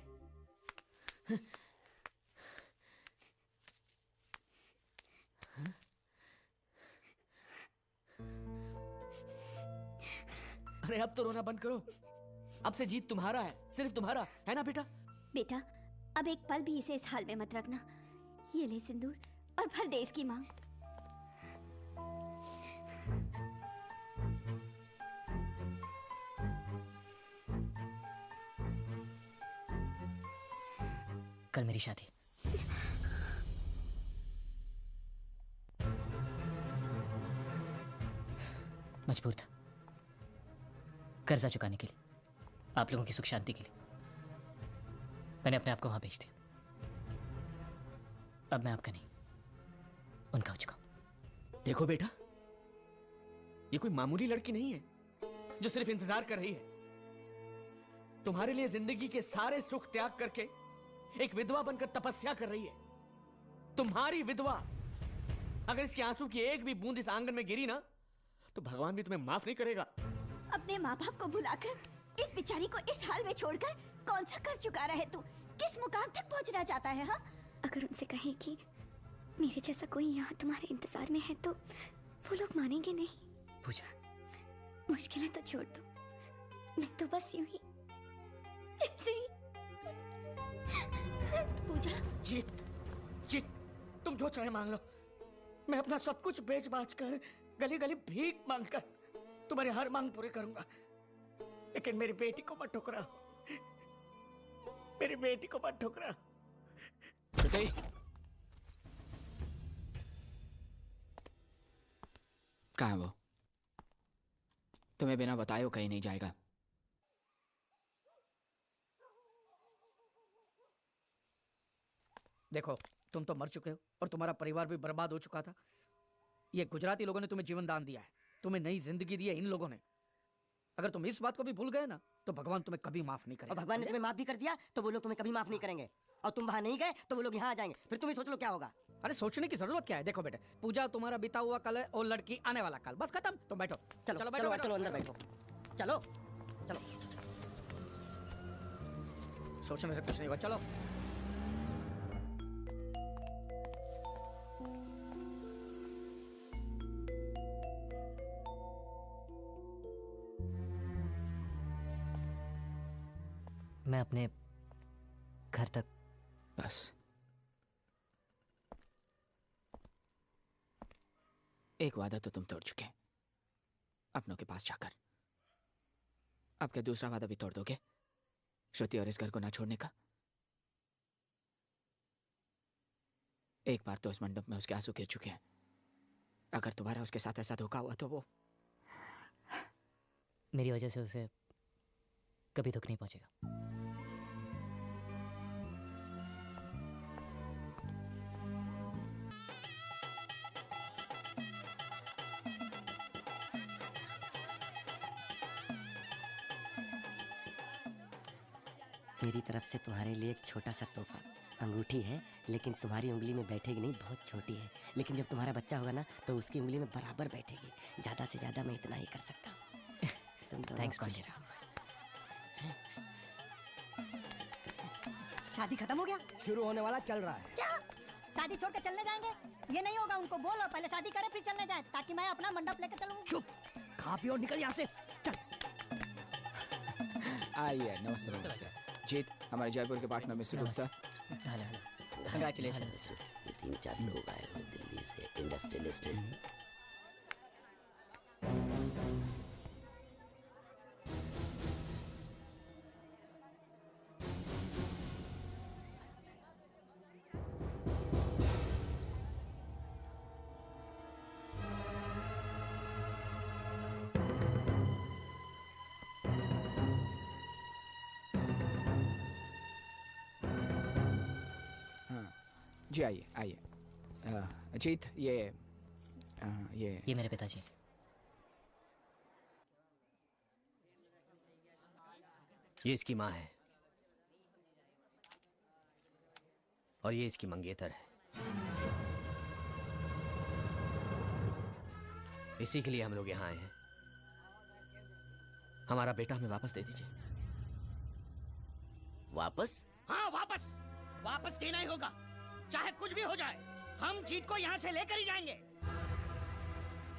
अरे अब तो रोना बंद करो। अब से जीत तुम्हारा है, सिर्फ तुम्हारा है ना बेटा? बेटा, अब एक पल भी इसे इस हाल में मत रखना। ये ले सिंदूर और भर दे इसकी मांग। कल मेरी शादी। मजबूर था कर्जा चुकाने के लिए, आप लोगों की सुख शांति के लिए। मैंने अपने आप को वहां भेज दिया। अब मैं आपका नहीं, उनका हो चुका हूं। देखो बेटा, ये कोई मामूली लड़की नहीं है जो सिर्फ इंतजार कर रही है। तुम्हारे लिए जिंदगी के सारे सुख त्याग करके एक विधवा बनकर तपस्या कर रही है। तुम्हारी विधवा। अगर इसके आंसू की एक भी बूंद इस आंगन में गिरी ना तो भगवान भी तुम्हें माफ नहीं करेगा। अपने माँ बाप को भुलाकर इस बेचारी को इस हाल में छोड़कर कौन सा कर चुका रहे तू? किस मुकाम तक पहुंचना चाहता है? हाँ, अगर उनसे कहें कि मेरे जैसा कोई यहाँ तुम्हारे इंतजार में है तो वो लोग मानेंगे नहीं। पूजा, मुश्किलें तो छोड़ दो, मैं तो बस यूं ही ऐसे ही। पूजा, जीत, तुम जो चाहे मांग लो। मैं अपना सब कुछ बेच बाच कर, गली गली भीख मांग कर तुम्हारी हर मांग पूरी करूंगा। लेकिन मेरी बेटी को मत ठुकरा, मेरी बेटी को मत ठुकरा। कहाँ है वो? तुम्हें बिना बताए वो कहीं नहीं जाएगा। देखो, तुम तो मर चुके हो और तुम्हारा परिवार भी बर्बाद हो चुका था। ये गुजराती लोगों ने तुम्हें जीवन दान दिया है, तुम्हें नई जिंदगी दी है इन लोगों ने। अगर तुम इस बात को भी भूल गए ना तो भगवान तुम्हें कभी माफ नहीं करेगा। और भगवान ने तुम्हें माफ भी कर दिया तो वो लोग तुम्हें कभी माफ नहीं करेंगे। और तुम वहां नहीं गए तो वो लोग यहाँ आ जाएंगे। फिर तुम ही सोच लो क्या होगा। अरे सोचने की जरूरत क्या है? देखो बेटे, पूजा तुम्हारा बीता हुआ कल है और लड़की आने वाला कल। बस खत्म। तुम बैठो। चलो बैठो, चलो अंदर बैठो। चलो चलो। सोचने से कुछ नहीं हुआ। चलो। मैं अपने घर तक। बस एक वादा तो तुम तोड़ चुके, अपनों के पास जाकर। अब क्या दूसरा वादा भी तोड़ दोगे, श्रुति और इस घर को ना छोड़ने का? एक बार तो इस मंडप में उसके आंसू गिर चुके हैं, अगर दोबारा उसके साथ ऐसा धोखा हुआ तो वो मेरी वजह से उसे कभी दुख नहीं पहुंचेगा। मेरी तरफ से तुम्हारे लिए एक छोटा सा तोहफा। अंगूठी है, लेकिन तुम्हारी उंगली में बैठेगी नहीं, बहुत छोटी है। लेकिन जब तुम्हारा बच्चा होगा ना तो उसकी उंगली में बराबर बैठेगी। ज्यादा से ज्यादा मैं इतना ही कर सकता हूँ। तुम दोनों खुश रहो। शादी खत्म हो गया? शुरू होने वाला, चल रहा है। क्या शादी छोड़ के चलने जाएंगे? ये नहीं होगा, उनको बोलो पहले शादी करे फिर चलने जाए, ताकि मैं अपना मंडप लेकर चलूं। चुप, खा पी और निकल यहाँ से। चल। आइए, नमस्ते नमस्ते। जीत, हमारे जयपुर के पार्टनर मिस्टर गुप्ता। कंग्रेचुलेशन। ये 3-4 लोग आए हैं दिल्ली से, इंडस्ट्रियलिस्ट हैं। जी आइए आइए। अजीत, ये मेरे पिताजी। ये इसकी माँ है और ये इसकी मंगेतर है। इसी के लिए हम लोग यहाँ आए हैं। हमारा बेटा हमें वापस दे दीजिए। वापस? हाँ वापस, वापस देना ही होगा, चाहे कुछ भी हो जाए। हम जीत को यहाँ से लेकर ही जाएंगे।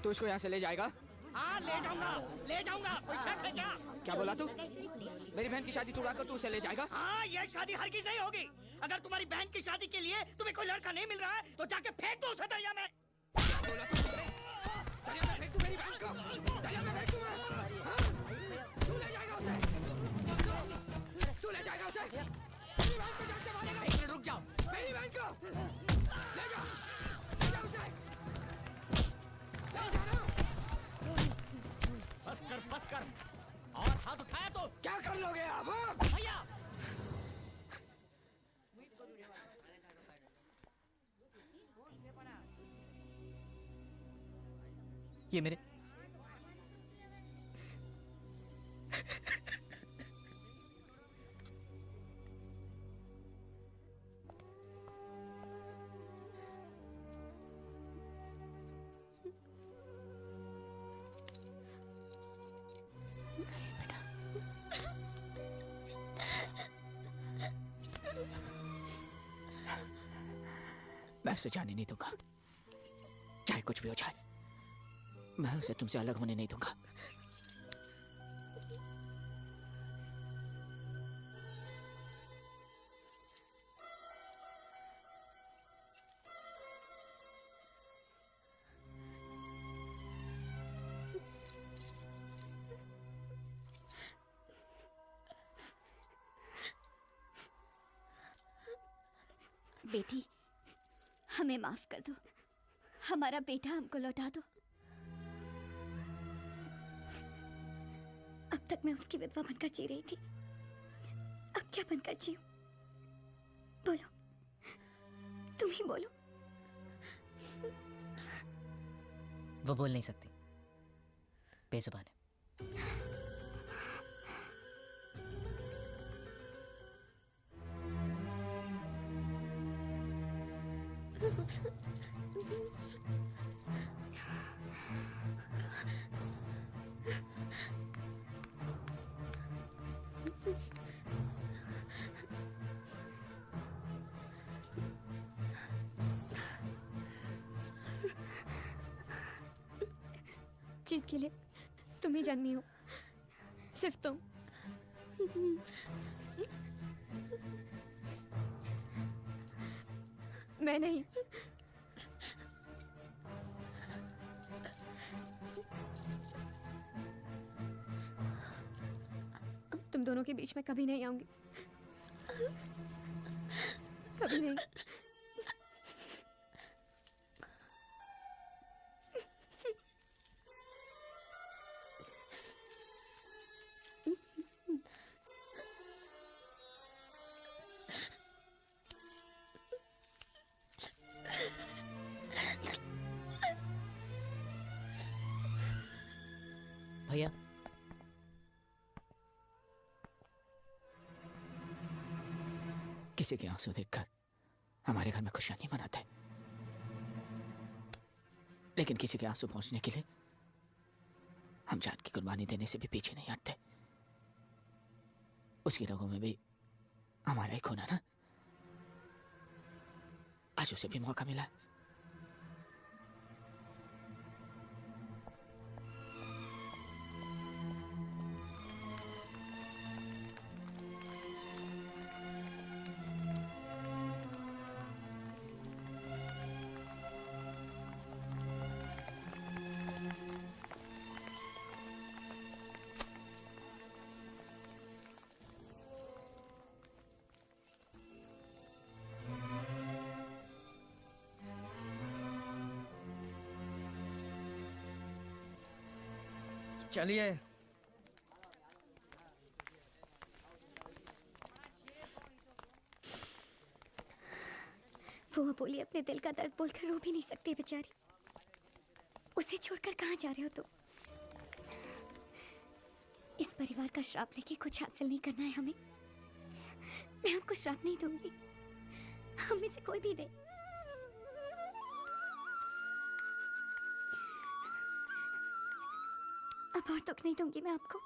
तू इसको यहाँ से ले जाएगा? हाँ ले जाऊंगा। कोई शक है क्या? क्या बोला तू? मेरी बहन की शादी तोड़ाकर तू उसे ले जाएगा? हाँ, ये शादी हरगिज नहीं होगी। अगर तुम्हारी बहन की शादी के लिए तुम्हें कोई लड़का नहीं मिल रहा है तो जाके फेंक दो उसे दरिया में। क्या बोला तू? दरिया में फेंक दो मेरी बहन को? दरिया में फेंक दूं मैं? हाँ? तू ले जाएगा उसे? तू ले जाएगा उसे? मेरी बहन को जान से मारेगा? एक मिनट रुक जाओ। मेरी बहन को ले जाओ उसे। ले जाना। बस कर और हाथ उठाया तो क्या कर लोगे आप? भैया ये मेरे मैं उसे जाने नहीं दूंगा, चाहे कुछ भी हो जाए। मैं उसे तुमसे अलग होने नहीं दूंगा। बेटी, हमें माफ कर दो, हमारा बेटा हमको लौटा दो। अब तक मैं उसकी विधवा बनकर जी रही थी, अब क्या बनकर जीऊं? बोलो, तुम ही बोलो। वो बोल नहीं सकती, बेजुबान है। जीत के लिए तुम ही जन्मी हो, सिर्फ तुम। मैं नहीं। तुम दोनों के बीच में कभी नहीं आऊंगी, कभी नहीं। भैया किसी के आंसू देखकर हमारे घर में खुशियां नहीं मनाते, लेकिन किसी के आंसू पहुंचने के लिए हम जान की कुर्बानी देने से भी पीछे नहीं हटते। उसकी रगों में भी हमारा ही खून है ना। आज उसे भी मौका मिला है। चलिए। वो अबोली अपने दिल का दर्द बोलकर रो भी नहीं सकती बेचारी। उसे छोड़कर कहाँ जा रहे हो तुम? इस परिवार का श्राप लेके कुछ हासिल नहीं करना है हमें। मैं आपको श्राप नहीं दूंगी, हम में से कोई भी नहीं। अब और दुख नहीं दूंगी मैं आपको।